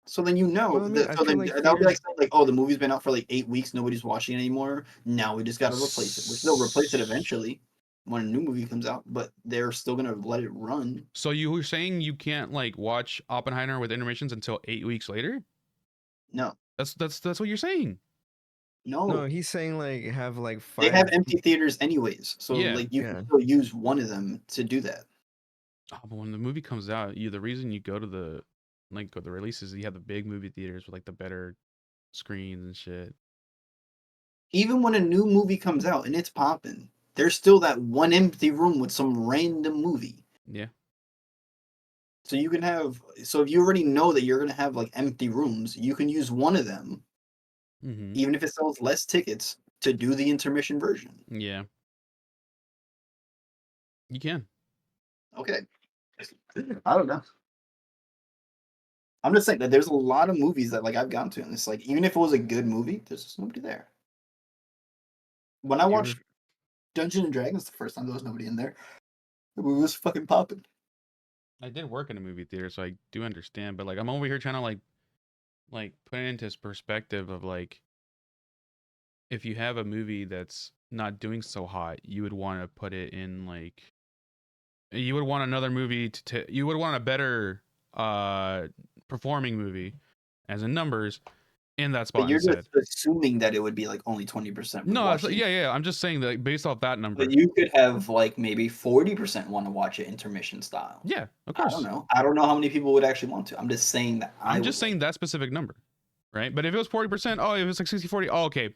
Speaker 2: So then you know.
Speaker 3: Well, I mean, I
Speaker 2: So
Speaker 3: feel
Speaker 2: then
Speaker 3: like
Speaker 2: that'll be like
Speaker 3: theaters.
Speaker 2: saying like, oh, the movie's been out for like 8 weeks. Nobody's watching it anymore. Now we just got to replace it. Which they'll replace it eventually when a new movie comes out, but they're still gonna let it run.
Speaker 1: So you were saying you can't like watch Oppenheimer with intermissions until 8 weeks later?
Speaker 2: No,
Speaker 1: That's what you're saying.
Speaker 3: No, he's saying like have like
Speaker 2: they
Speaker 3: 5.
Speaker 2: have empty theaters anyways. So
Speaker 1: Yeah.
Speaker 2: like you
Speaker 3: Yeah.
Speaker 2: can still use one of them to do that.
Speaker 1: Oh, but when the movie comes out, the reason you go to the releases, you have the big movie theaters with like the better screens and shit.
Speaker 2: Even when a new movie comes out and it's popping, there's still that one empty room with some random movie.
Speaker 1: Yeah.
Speaker 2: So you can have. So if you already know that you're gonna have like empty rooms, you can use one of them,
Speaker 1: Mm-hmm.
Speaker 2: even if it sells less tickets, to do the intermission version.
Speaker 1: Yeah. You can.
Speaker 2: Okay. I don't know. I'm just saying that there's a lot of movies that like I've gone to, and it's like even if it was a good movie, there's just nobody there. When I watched Dungeons and Dragons the first time, there was nobody in there. The movie was fucking popping.
Speaker 1: I did work in a movie theater, so I do understand. But like, I'm over here trying to like put it into perspective of like, if you have a movie that's not doing so hot, you would want to put it in like, you would want another movie you would want a better performing movie, as in numbers, in that spot
Speaker 2: But you're
Speaker 1: instead.
Speaker 2: just assuming that it would be like only 20%.
Speaker 1: No, yeah. I'm just saying that like, based off that number.
Speaker 2: But you could have like maybe 40% want to watch it intermission style.
Speaker 1: Yeah, of
Speaker 2: I
Speaker 1: course.
Speaker 2: don't know. I don't know how many people would actually want to. I'm just saying that
Speaker 1: I'm just saying that specific number, right? But if it was 40%, oh, if it was like 60-40, oh, okay,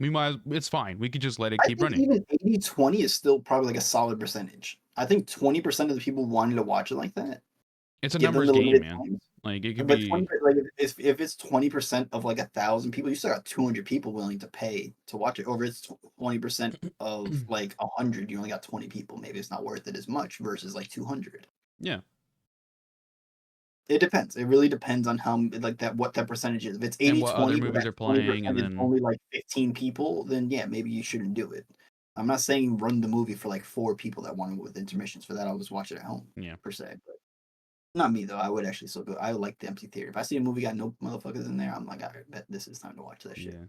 Speaker 1: it's fine. We could just let it keep running.
Speaker 2: Even 80-20 is still probably like a solid percentage. I think 20% of the people wanted to watch it like that.
Speaker 1: It's a
Speaker 2: Give them
Speaker 1: numbers
Speaker 2: the
Speaker 1: game,
Speaker 2: limited
Speaker 1: man.
Speaker 2: times.
Speaker 1: Like it could
Speaker 2: But
Speaker 1: be
Speaker 2: 20, like if it's 20% of like 1,000 people, you still got 200 people willing to pay to watch it. Or if it's 20% of like 100, you only got 20 people. Maybe it's not worth it as much versus like 200.
Speaker 1: Yeah.
Speaker 2: It depends. It really depends on how like that what that percentage is. If it's 80-20,
Speaker 1: and what other movies are playing, and then
Speaker 2: only like 15 people, then yeah, maybe you shouldn't do it. I'm not saying run the movie for like 4 people that want to with intermissions. For that, I'll just watch it at home.
Speaker 1: Yeah.
Speaker 2: Per se, but not me though. I would actually still go. I like the empty theater. If I see a movie got no motherfuckers in there, I'm like, I bet this is time to watch that shit.
Speaker 1: Yeah.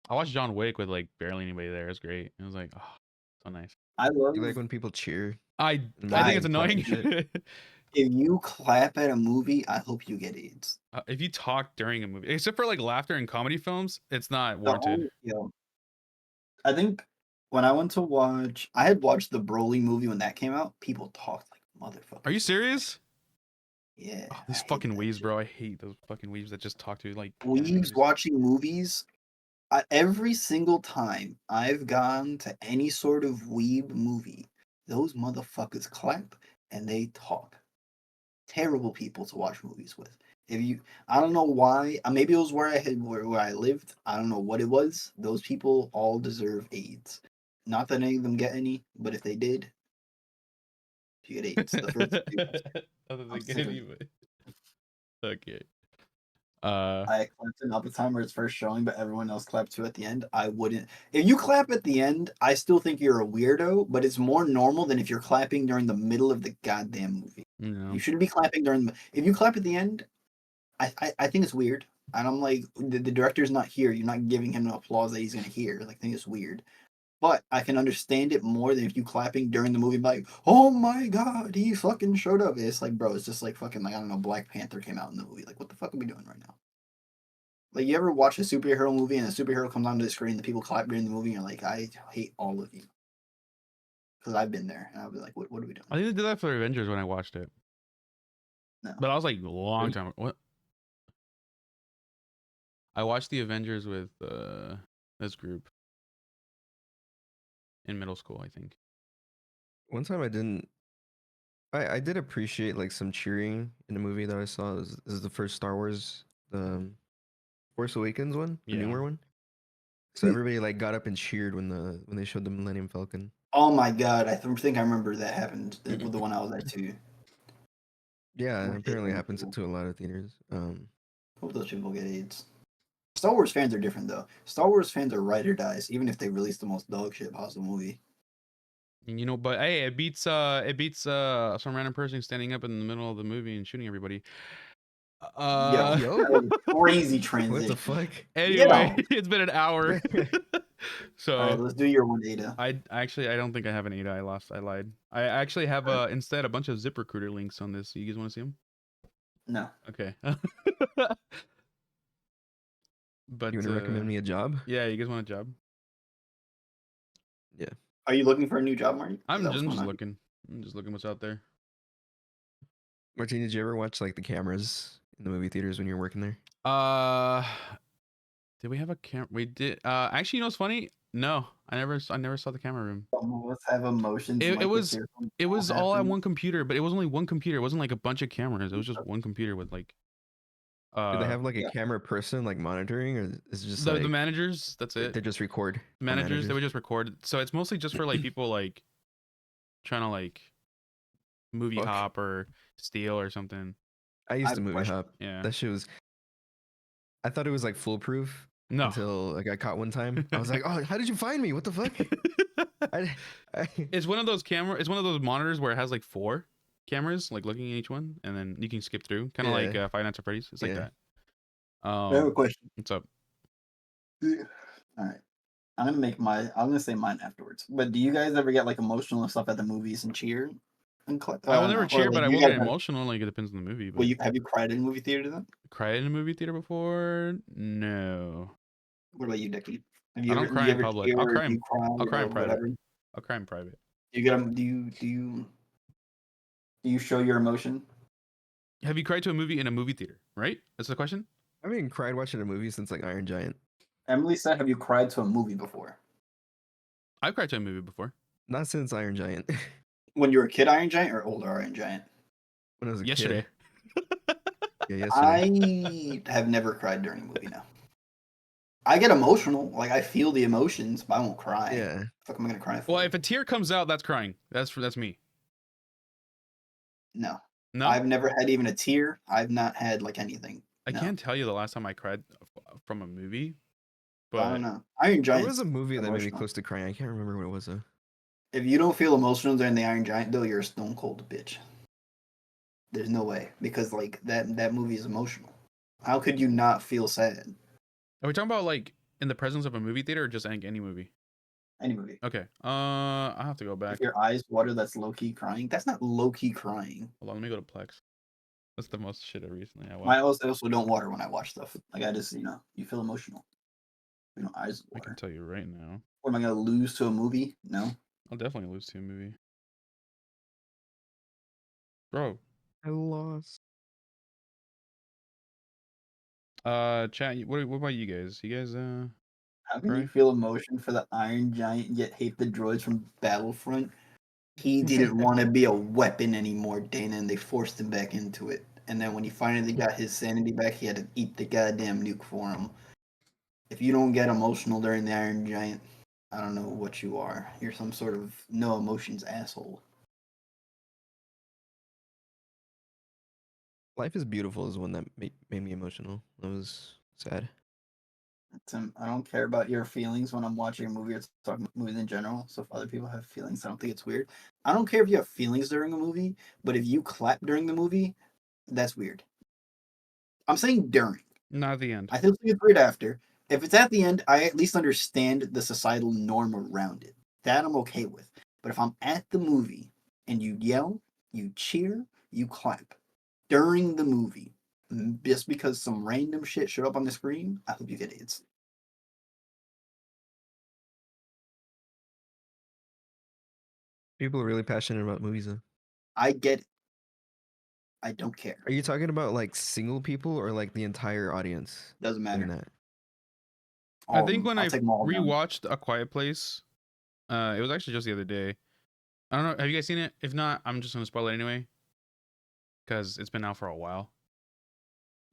Speaker 1: I watched John Wick with like barely anybody there. It was great. It was like, oh, Oh, nice.
Speaker 2: I love
Speaker 3: You like when people cheer?
Speaker 1: I
Speaker 3: and
Speaker 1: I think
Speaker 3: make
Speaker 1: it's
Speaker 2: Guys,
Speaker 3: funny
Speaker 1: annoying.
Speaker 3: shit?
Speaker 2: if you clap at a movie, I hope you get AIDS.
Speaker 1: If you talk during a movie, except for like laughter in comedy films, it's not
Speaker 2: The
Speaker 1: warranted.
Speaker 2: only, I think when I went to watch, I had watched the Broly movie when that came out. People talked like motherfuckers.
Speaker 1: Are you serious?
Speaker 2: Yeah,
Speaker 1: Oh,
Speaker 2: I
Speaker 1: these
Speaker 2: hate
Speaker 1: fucking
Speaker 2: that
Speaker 1: weaves,
Speaker 2: shit.
Speaker 1: bro. I hate those fucking weaves that just talk to like
Speaker 2: Weaves
Speaker 1: animators.
Speaker 2: watching movies. Every single time I've gone to any sort of weeb movie, those motherfuckers clap and they talk. Terrible people to watch movies with. I don't know why. Maybe it was where I lived. I don't know what it was. Those people all deserve AIDS. Not that any of them get any, but if they did, you get AIDS. That's what I'm sick of it.
Speaker 1: Okay.
Speaker 2: I clapped in Oppenheimer's first showing, but everyone else clapped too at the end. I wouldn't. If you clap at the end, I still think you're a weirdo, but it's more normal than if you're clapping during the middle of the goddamn movie.
Speaker 1: No.
Speaker 2: You shouldn't be clapping during. If you clap at the end, I think it's weird. And I'm like, the director's not here. You're not giving him the applause that he's gonna hear. Like, I think it's weird. But I can understand it more than if you clapping during the movie, like, oh my god, he fucking showed up. It's like, bro, it's just like fucking like I don't know, Black Panther came out in the movie. Like, what the fuck are we doing right now? Like, you ever watch a superhero movie and a superhero comes onto the screen, and the people clap during the movie, and you're like, I hate all of you. Because I've been there, and I'll be like, what are we doing?
Speaker 1: I think they did that for Avengers when I watched it.
Speaker 2: No.
Speaker 1: But I was like a long
Speaker 3: Really?
Speaker 1: time. What? I watched the Avengers with this group in middle school, I think.
Speaker 3: One time I didn't. I did appreciate like some cheering in a movie that I saw. This is the first Star Wars, the Force Awakens one, the
Speaker 1: Yeah.
Speaker 3: newer one. So everybody like got up and cheered when they showed the Millennium Falcon.
Speaker 2: Oh my god, I think I remember that happened with the one I was at too.
Speaker 3: Yeah,
Speaker 2: We're
Speaker 3: apparently it
Speaker 2: hitting
Speaker 3: happens
Speaker 2: people.
Speaker 3: to a lot of theaters.
Speaker 2: Hope those people get AIDS. Star Wars fans are different though. Star Wars fans are ride or dies, even if they release the most dog shit possible movie.
Speaker 1: You know, but hey, it beats some random person standing up in the middle of the movie and shooting everybody.
Speaker 2: Yo,
Speaker 3: Yo,
Speaker 2: that was a crazy
Speaker 3: what the
Speaker 2: transition.
Speaker 3: fuck?
Speaker 1: Anyway,
Speaker 2: Yo.
Speaker 1: it's been an hour.
Speaker 2: All right,
Speaker 1: So
Speaker 2: let's do your one, Ada.
Speaker 1: I don't think I have an Ada. I lied. I actually have instead a bunch of ZipRecruiter links on this. You guys want to see them?
Speaker 2: No.
Speaker 1: Okay. But
Speaker 3: You want to recommend me a job?
Speaker 1: yeah, you guys want a job?
Speaker 3: Yeah.
Speaker 2: Are you looking for a new job, Marty? Is
Speaker 1: I'm
Speaker 2: that what's
Speaker 1: just
Speaker 2: going on?
Speaker 1: looking. I'm just looking what's out there.
Speaker 3: Martine, did you ever watch like the cameras in the movie theaters when you were working there?
Speaker 1: Did we have a camera? We did. Actually, you know what's funny? No, I never saw the camera room.
Speaker 2: Some of us have emotions
Speaker 1: It
Speaker 2: like
Speaker 1: was
Speaker 2: this.
Speaker 1: it was all at one computer, but it was only one computer. It wasn't like a bunch of cameras. It was just one computer with like
Speaker 3: Do they have like a
Speaker 2: Yeah.
Speaker 3: camera person like monitoring, or is it just
Speaker 1: the
Speaker 3: like
Speaker 1: managers. That's
Speaker 3: they
Speaker 1: it.
Speaker 3: just record? Oh,
Speaker 1: Managers. They would just record. So it's mostly just for like people like trying to like movie
Speaker 3: Fuck.
Speaker 1: hop or steal or something.
Speaker 3: I
Speaker 2: I
Speaker 3: used
Speaker 2: have
Speaker 3: to
Speaker 2: a
Speaker 3: movie
Speaker 2: question.
Speaker 3: hop.
Speaker 1: Yeah.
Speaker 3: That shit was. I thought it was like foolproof
Speaker 1: No.
Speaker 3: until like I got caught one time. I was like, oh, how did you find me? What the fuck?
Speaker 1: It's one of those It's one of those monitors where it has like 4 cameras, like looking at each one, and then you can skip through, kind of like
Speaker 3: Yeah.
Speaker 1: Five Nights at Freddy's. It's like
Speaker 3: Yeah.
Speaker 1: that.
Speaker 2: I have a question.
Speaker 1: What's up?
Speaker 2: All right. I'm gonna say mine afterwards. But do you guys ever get like emotional and stuff at the movies and cheer?
Speaker 1: I will never
Speaker 2: Or,
Speaker 1: cheer,
Speaker 2: like,
Speaker 1: but I
Speaker 2: you
Speaker 1: will
Speaker 2: guys
Speaker 1: get
Speaker 2: have,
Speaker 1: emotional. Like it depends on the movie. But
Speaker 2: well, have you cried in a movie theater then?
Speaker 1: cried in a movie theater before? No.
Speaker 2: What about you, Dickie? Have
Speaker 1: I
Speaker 2: you
Speaker 1: don't
Speaker 2: ever do
Speaker 1: cry
Speaker 2: you
Speaker 1: in
Speaker 2: ever
Speaker 1: public.
Speaker 2: cheer or do you cry
Speaker 1: I'll cry
Speaker 2: or
Speaker 1: in private.
Speaker 2: whatever?
Speaker 1: I'll cry in private.
Speaker 2: Do you get 'em- do you show your emotion?
Speaker 1: Have you cried to a movie in a movie theater? Right? That's the question.
Speaker 3: I haven't cried watching a movie since like Iron Giant.
Speaker 2: Emily said, have you cried to a movie before?
Speaker 1: I've cried to a movie before.
Speaker 3: Not since Iron Giant.
Speaker 2: When you were a kid Iron Giant or older Iron Giant?
Speaker 3: When I was a
Speaker 1: Yesterday.
Speaker 3: kid. Yeah, yesterday.
Speaker 2: I have never cried during a movie now. I get emotional, like I feel the emotions, but I won't cry.
Speaker 3: Yeah.
Speaker 2: Fuck, am I gonna cry for?
Speaker 1: Well, if a tear comes out, that's crying. That's me.
Speaker 2: No,
Speaker 1: No,
Speaker 2: I've never had even a tear. I've not had like anything.
Speaker 1: I
Speaker 2: No.
Speaker 1: can't tell you the last time I cried from a movie,
Speaker 2: I don't
Speaker 1: but
Speaker 2: know. Iron
Speaker 3: There
Speaker 2: Giant
Speaker 3: was a movie that made me
Speaker 2: emotional.
Speaker 3: close to crying. I can't remember what it was though.
Speaker 2: If you don't feel emotional during the Iron Giant, though, you're a stone cold bitch. There's no way because like that movie is emotional. How could you not feel sad?
Speaker 1: are we talking about like in the presence of a movie theater or just any movie?
Speaker 2: Any movie.
Speaker 1: Okay. I have to go
Speaker 2: If
Speaker 1: back.
Speaker 2: your eyes water, that's low key crying. That's not low key crying.
Speaker 1: Hold on, let me go to Plex. That's the most shit I recently I
Speaker 2: My
Speaker 1: watched.
Speaker 2: eyes also don't water when I watch stuff. Like I just, you feel emotional. Eyes
Speaker 1: I can
Speaker 2: water.
Speaker 1: tell you right now.
Speaker 2: What am I gonna lose to a movie? No.
Speaker 1: I'll definitely lose to a movie. Bro.
Speaker 3: I lost.
Speaker 1: Chat. What about you guys? You guys
Speaker 2: How can
Speaker 1: cry?
Speaker 2: you feel emotion for the Iron Giant yet hate the droids from Battlefront? He didn't want to be a weapon anymore, Dana, and they forced him back into it. And then when he finally got his sanity back, he had to eat the goddamn nuke for him. If you don't get emotional during the Iron Giant, I don't know what you are. You're some sort of no emotions asshole.
Speaker 3: Life is Beautiful is one that made me emotional. That was sad.
Speaker 2: Tim, I don't care about your feelings when I'm watching a movie or talking about movies in general. So if other people have feelings, I don't think it's weird. I don't care if you have feelings during a movie, but if you clap during the movie, that's weird. I'm saying during.
Speaker 1: Not at the end.
Speaker 2: I still think it's weird after. If it's at the end, I at least understand the societal norm around it. That I'm okay with. But if I'm at the movie and you yell, you cheer, you clap during the movie, just because some random shit showed up on the screen, I hope you get AIDS.
Speaker 3: People are really passionate about movies though.
Speaker 2: I get it. I don't care.
Speaker 3: Are you talking about like single people or like the entire audience
Speaker 2: Doesn't
Speaker 3: doing
Speaker 2: matter.
Speaker 3: that?
Speaker 1: I
Speaker 2: All of
Speaker 1: think
Speaker 2: them.
Speaker 1: when
Speaker 2: I'll
Speaker 1: I
Speaker 2: take them all down.
Speaker 1: rewatched A Quiet Place, it was actually just the other day. I don't know. Have you guys seen it? If not, I'm just gonna spoil it anyway, because it's been out for a while.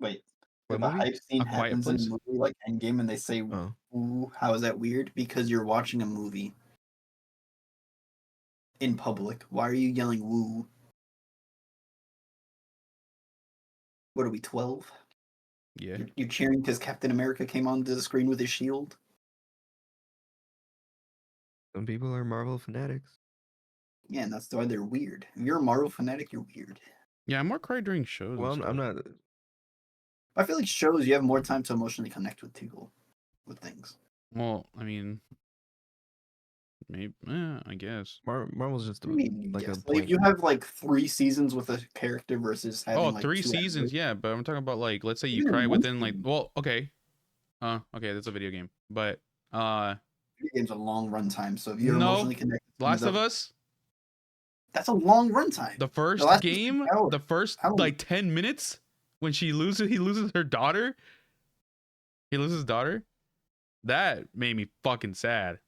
Speaker 2: Wait.
Speaker 3: What
Speaker 2: If a
Speaker 3: movie?
Speaker 2: hype scene
Speaker 1: A Quiet
Speaker 2: happens in a
Speaker 1: Place.
Speaker 2: movie like Endgame and they say,
Speaker 3: Oh,
Speaker 2: ooh, how is that weird? Because you're watching a movie in public. Why are you yelling woo? What are we, 12?
Speaker 1: Yeah.
Speaker 2: You're cheering because Captain America came onto the screen with his shield?
Speaker 3: some people are Marvel fanatics.
Speaker 2: Yeah, and that's why they're weird. If you're a Marvel fanatic, you're weird.
Speaker 1: Yeah, I more cry during shows
Speaker 3: Well,
Speaker 1: and
Speaker 3: I'm
Speaker 1: stuff.
Speaker 3: not.
Speaker 2: I feel like shows you have more time to emotionally connect with people, with things.
Speaker 1: Well, I mean, maybe. I guess.
Speaker 3: Marvel's just
Speaker 2: I mean,
Speaker 3: like a
Speaker 2: yes. Like if
Speaker 3: blank.
Speaker 2: you have like 3 seasons with a character versus
Speaker 1: Oh,
Speaker 2: having like
Speaker 1: 3 seasons.
Speaker 2: 2 episodes.
Speaker 1: Yeah, but I'm talking about like, let's say you
Speaker 2: Even
Speaker 1: cry
Speaker 2: in one
Speaker 1: within like,
Speaker 2: season.
Speaker 1: well, okay. Okay, that's a video game, but
Speaker 2: Video game's a long runtime, so if you're
Speaker 1: no.
Speaker 2: emotionally connected to
Speaker 1: Last of
Speaker 2: the
Speaker 1: Us,
Speaker 2: that's a long runtime.
Speaker 1: the
Speaker 2: The
Speaker 1: first
Speaker 2: last 2
Speaker 1: game,
Speaker 2: hours.
Speaker 1: the first
Speaker 2: How
Speaker 1: like 10 minutes when he loses her daughter. He loses his daughter. That made me fucking sad.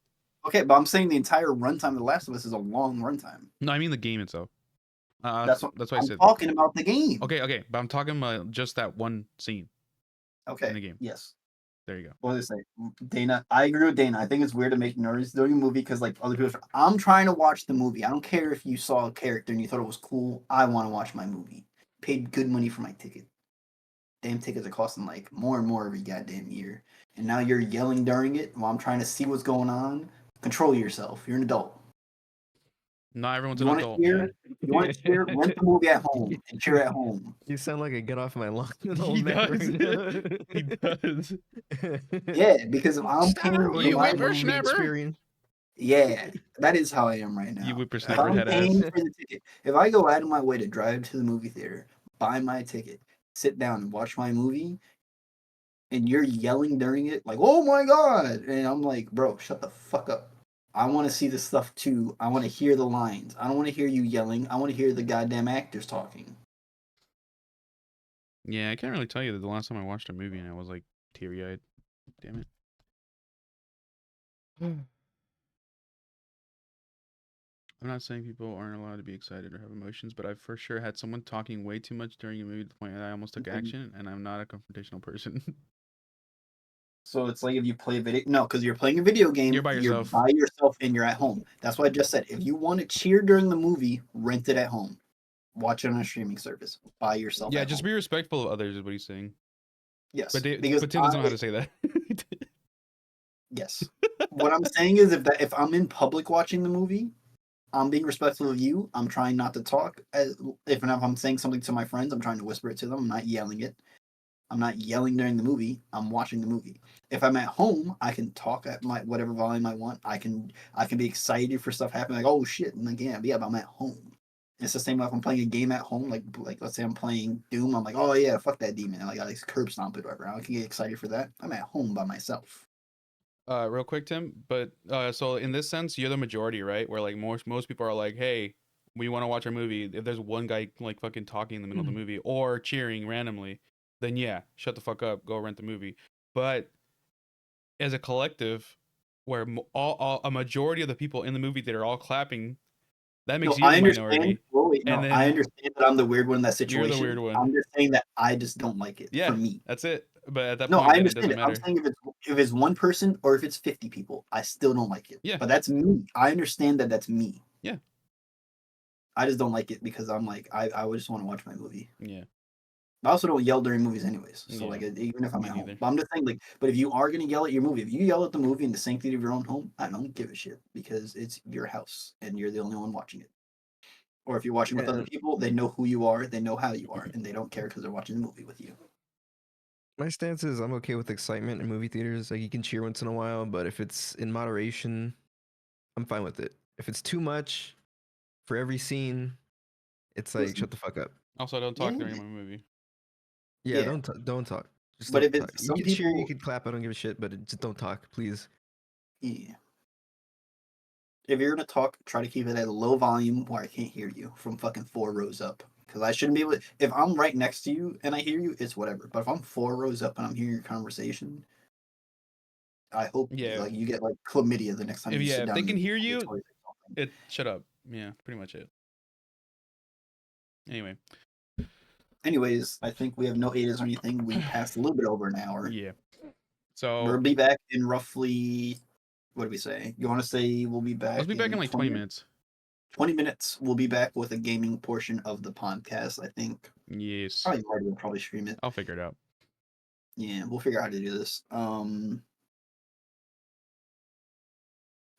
Speaker 2: okay, but I'm saying the entire runtime of The Last of Us is a long runtime.
Speaker 1: No, I mean the game itself.
Speaker 2: That's what
Speaker 1: That's why I
Speaker 2: I'm
Speaker 1: said.
Speaker 2: talking about the game.
Speaker 1: Okay, but I'm talking about just that one scene in
Speaker 2: Okay.
Speaker 1: the game.
Speaker 2: Yes.
Speaker 1: There you go.
Speaker 2: What did I say? Dana, I agree with Dana. I think it's weird to make nerds doing a movie because like other people. I'm trying to watch the movie. I don't care if you saw a character and you thought it was cool. I want to watch my movie. Paid good money for my ticket. Damn tickets are costing like more and more every goddamn year. And now you're yelling during it while I'm trying to see what's going on. Control yourself. You're an adult.
Speaker 1: Not everyone's
Speaker 2: You
Speaker 1: an
Speaker 2: want to
Speaker 1: adult,
Speaker 2: cheer?
Speaker 1: man.
Speaker 2: You want to cheer? Rent the movie at home and cheer at home.
Speaker 3: You sound like a get off my lawn
Speaker 1: He
Speaker 3: old man
Speaker 1: does.
Speaker 3: right now.
Speaker 1: He does.
Speaker 2: Yeah, because if I'm paying for
Speaker 1: You
Speaker 2: my
Speaker 3: Ruining my
Speaker 2: movie,
Speaker 3: movie
Speaker 1: whippersnapper.
Speaker 3: experience.
Speaker 2: yeah, that is how I am right
Speaker 1: You
Speaker 2: now. If
Speaker 1: whippersnapper
Speaker 2: I'm
Speaker 1: head ass.
Speaker 2: paying for the ticket, if I go out of my way to drive to the movie theater, buy my ticket, sit down and watch my movie, and you're yelling during it, like, oh my God. And I'm like, bro, shut the fuck up. I want to see the stuff too. I want to hear the lines. I don't want to hear you yelling. I want to hear the goddamn actors talking.
Speaker 1: Yeah, I can't really tell you that the last time I watched a movie and I was like teary eyed. Damn it. I'm not saying people aren't allowed to be excited or have emotions, but I've for sure had someone talking way too much during a movie to the point that I almost took action, and I'm not a confrontational person.
Speaker 2: So it's like if you play a video, no, because you're playing a video game,
Speaker 1: You're by yourself.
Speaker 2: by yourself and you're at home. That's what I just said. If you want to cheer during the movie, rent it at home. Watch it on a streaming service by yourself.
Speaker 1: Yeah,
Speaker 2: at
Speaker 1: just
Speaker 2: home.
Speaker 1: be respectful of others is what he's saying.
Speaker 2: Yes,
Speaker 1: But
Speaker 2: because
Speaker 1: Tim doesn't know how to say that.
Speaker 2: yes. What I'm saying is if I'm in public watching the movie, I'm being respectful of you. I'm trying not to talk. If I'm saying something to my friends, I'm trying to whisper it to them. I'm not yelling it. I'm not yelling during the movie. I'm watching the movie. If I'm at home, I can talk at my whatever volume I want. I can be excited for stuff happening, like, oh shit, and like, yeah, but I'm at home. It's the same if I'm playing a game at home, like let's say I'm playing Doom. I'm like, oh yeah, fuck that demon, and like I like curb stomp it or whatever. I can get excited for that. I'm at home by myself.
Speaker 1: Real quick, Tim, but so in this sense, you're the majority, right? Where like most people are like, hey, we want to watch a movie. If there's one guy like fucking talking in the middle of the movie or cheering randomly, then yeah, shut the fuck up, go rent the movie. But as a collective, where a majority of the people in the movie theater are all clapping, that makes
Speaker 2: No,
Speaker 1: you
Speaker 2: I
Speaker 1: the
Speaker 2: understand.
Speaker 1: minority.
Speaker 2: Well, wait,
Speaker 1: And
Speaker 2: no, I
Speaker 1: then
Speaker 2: understand that I'm the weird one in that
Speaker 1: you're the
Speaker 2: situation.
Speaker 1: weird one.
Speaker 2: I'm just saying that I just don't like it
Speaker 1: Yeah,
Speaker 2: for me.
Speaker 1: that's it. But at that
Speaker 2: No,
Speaker 1: point,
Speaker 2: I
Speaker 1: then it
Speaker 2: understand
Speaker 1: doesn't
Speaker 2: it. I'm
Speaker 1: matter.
Speaker 2: saying if it's one person or if it's 50 people, I still don't like it.
Speaker 1: Yeah.
Speaker 2: But that's me. I understand that that's me.
Speaker 1: Yeah.
Speaker 2: I just don't like it because I'm like I would just want to watch my movie.
Speaker 1: Yeah.
Speaker 2: I also don't yell during movies anyways. So
Speaker 1: Yeah,
Speaker 2: like even if I'm
Speaker 1: me
Speaker 2: at home.
Speaker 1: neither.
Speaker 2: But I'm just saying like but if you are gonna yell at your movie, if you yell at the movie in the sanctity of your own home, I don't give a shit because it's your house and you're the only one watching it. Or if you're watching with
Speaker 3: Yeah.
Speaker 2: other people, they know who you are, they know how you are, and they don't care because they're watching the movie with you.
Speaker 3: My stance is I'm okay with excitement in movie theaters. Like you can cheer once in a while, but if it's in moderation, I'm fine with it. If it's too much for every scene, it's like
Speaker 2: Listen,
Speaker 3: shut the fuck up.
Speaker 1: Also, don't talk during my movie.
Speaker 3: Yeah,
Speaker 2: Yeah.
Speaker 3: don't talk. Just
Speaker 2: But
Speaker 3: don't
Speaker 2: if
Speaker 3: talk.
Speaker 2: it's
Speaker 3: You
Speaker 2: some
Speaker 3: can cheer, you
Speaker 2: people,
Speaker 3: can clap. I don't give a shit, but just don't talk, please.
Speaker 2: yeah. If you're gonna talk, try to keep it at a low volume where I can't hear you from fucking 4 rows up. Because I shouldn't be able to. If I'm right next to you and I hear you, it's whatever. But if I'm 4 rows up and I'm hearing your conversation, I hope
Speaker 1: Yeah.
Speaker 2: like you get like chlamydia the next time you sit
Speaker 1: If
Speaker 2: down.
Speaker 1: they
Speaker 2: and
Speaker 1: can
Speaker 2: eat
Speaker 1: hear
Speaker 2: your
Speaker 1: you,
Speaker 2: toys or something.
Speaker 1: shut up. Yeah, pretty much it. Anyway.
Speaker 2: Anyways, I think we have no ADAs or anything. We passed a little bit over an hour.
Speaker 1: Yeah. So
Speaker 2: We'll be back in roughly. What do we say? You want to say we'll be back?
Speaker 1: let's be back in like 20 minutes.
Speaker 2: 20 minutes. We'll be back with a gaming portion of the podcast. I think.
Speaker 1: Yes.
Speaker 2: Probably Marty will probably stream it.
Speaker 1: I'll figure it out.
Speaker 2: Yeah, we'll figure out how to do this. I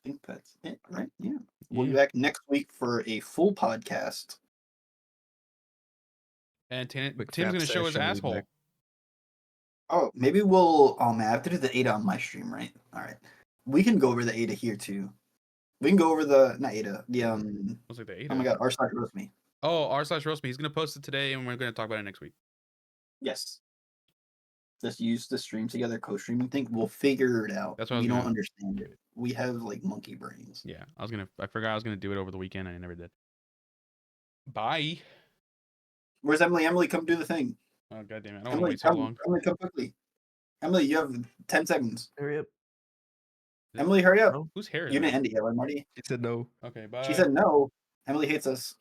Speaker 2: think that's it, right? Yeah. We'll be back next week for a full podcast.
Speaker 1: And Tim's
Speaker 3: Quick
Speaker 1: gonna
Speaker 3: fap
Speaker 1: show his
Speaker 3: session, we'll be
Speaker 1: asshole.
Speaker 3: back.
Speaker 2: Oh, maybe we'll. Oh man, I have to do the ADA on my stream, right? All right. We can go over the ADA here too. We can go over the not ADA. The
Speaker 1: What's like the 8?
Speaker 2: Oh my god, r/roast me.
Speaker 1: Oh, r/roast me. He's gonna post it today, and we're gonna talk about it next week.
Speaker 2: Yes. Just use the stream together, co-streaming thing. We'll figure it out.
Speaker 1: That's what I
Speaker 2: we
Speaker 1: was
Speaker 2: don't
Speaker 1: gonna-
Speaker 2: understand it. We have like monkey brains.
Speaker 1: Yeah, I forgot I was gonna do it over the weekend, and I never did. Bye.
Speaker 2: Where's Emily? Emily, come do the thing.
Speaker 1: Oh god damn it! I don't want to
Speaker 2: Emily,
Speaker 1: wait so long.
Speaker 2: Emily, come quickly. Emily, you have 10 seconds.
Speaker 3: Hurry up.
Speaker 2: Emily, hurry up.
Speaker 1: Whose hair is
Speaker 2: You
Speaker 1: that?
Speaker 2: didn't end it yet, right, Marty?
Speaker 3: She said no.
Speaker 1: Okay, bye.
Speaker 2: She said no. Emily hates us.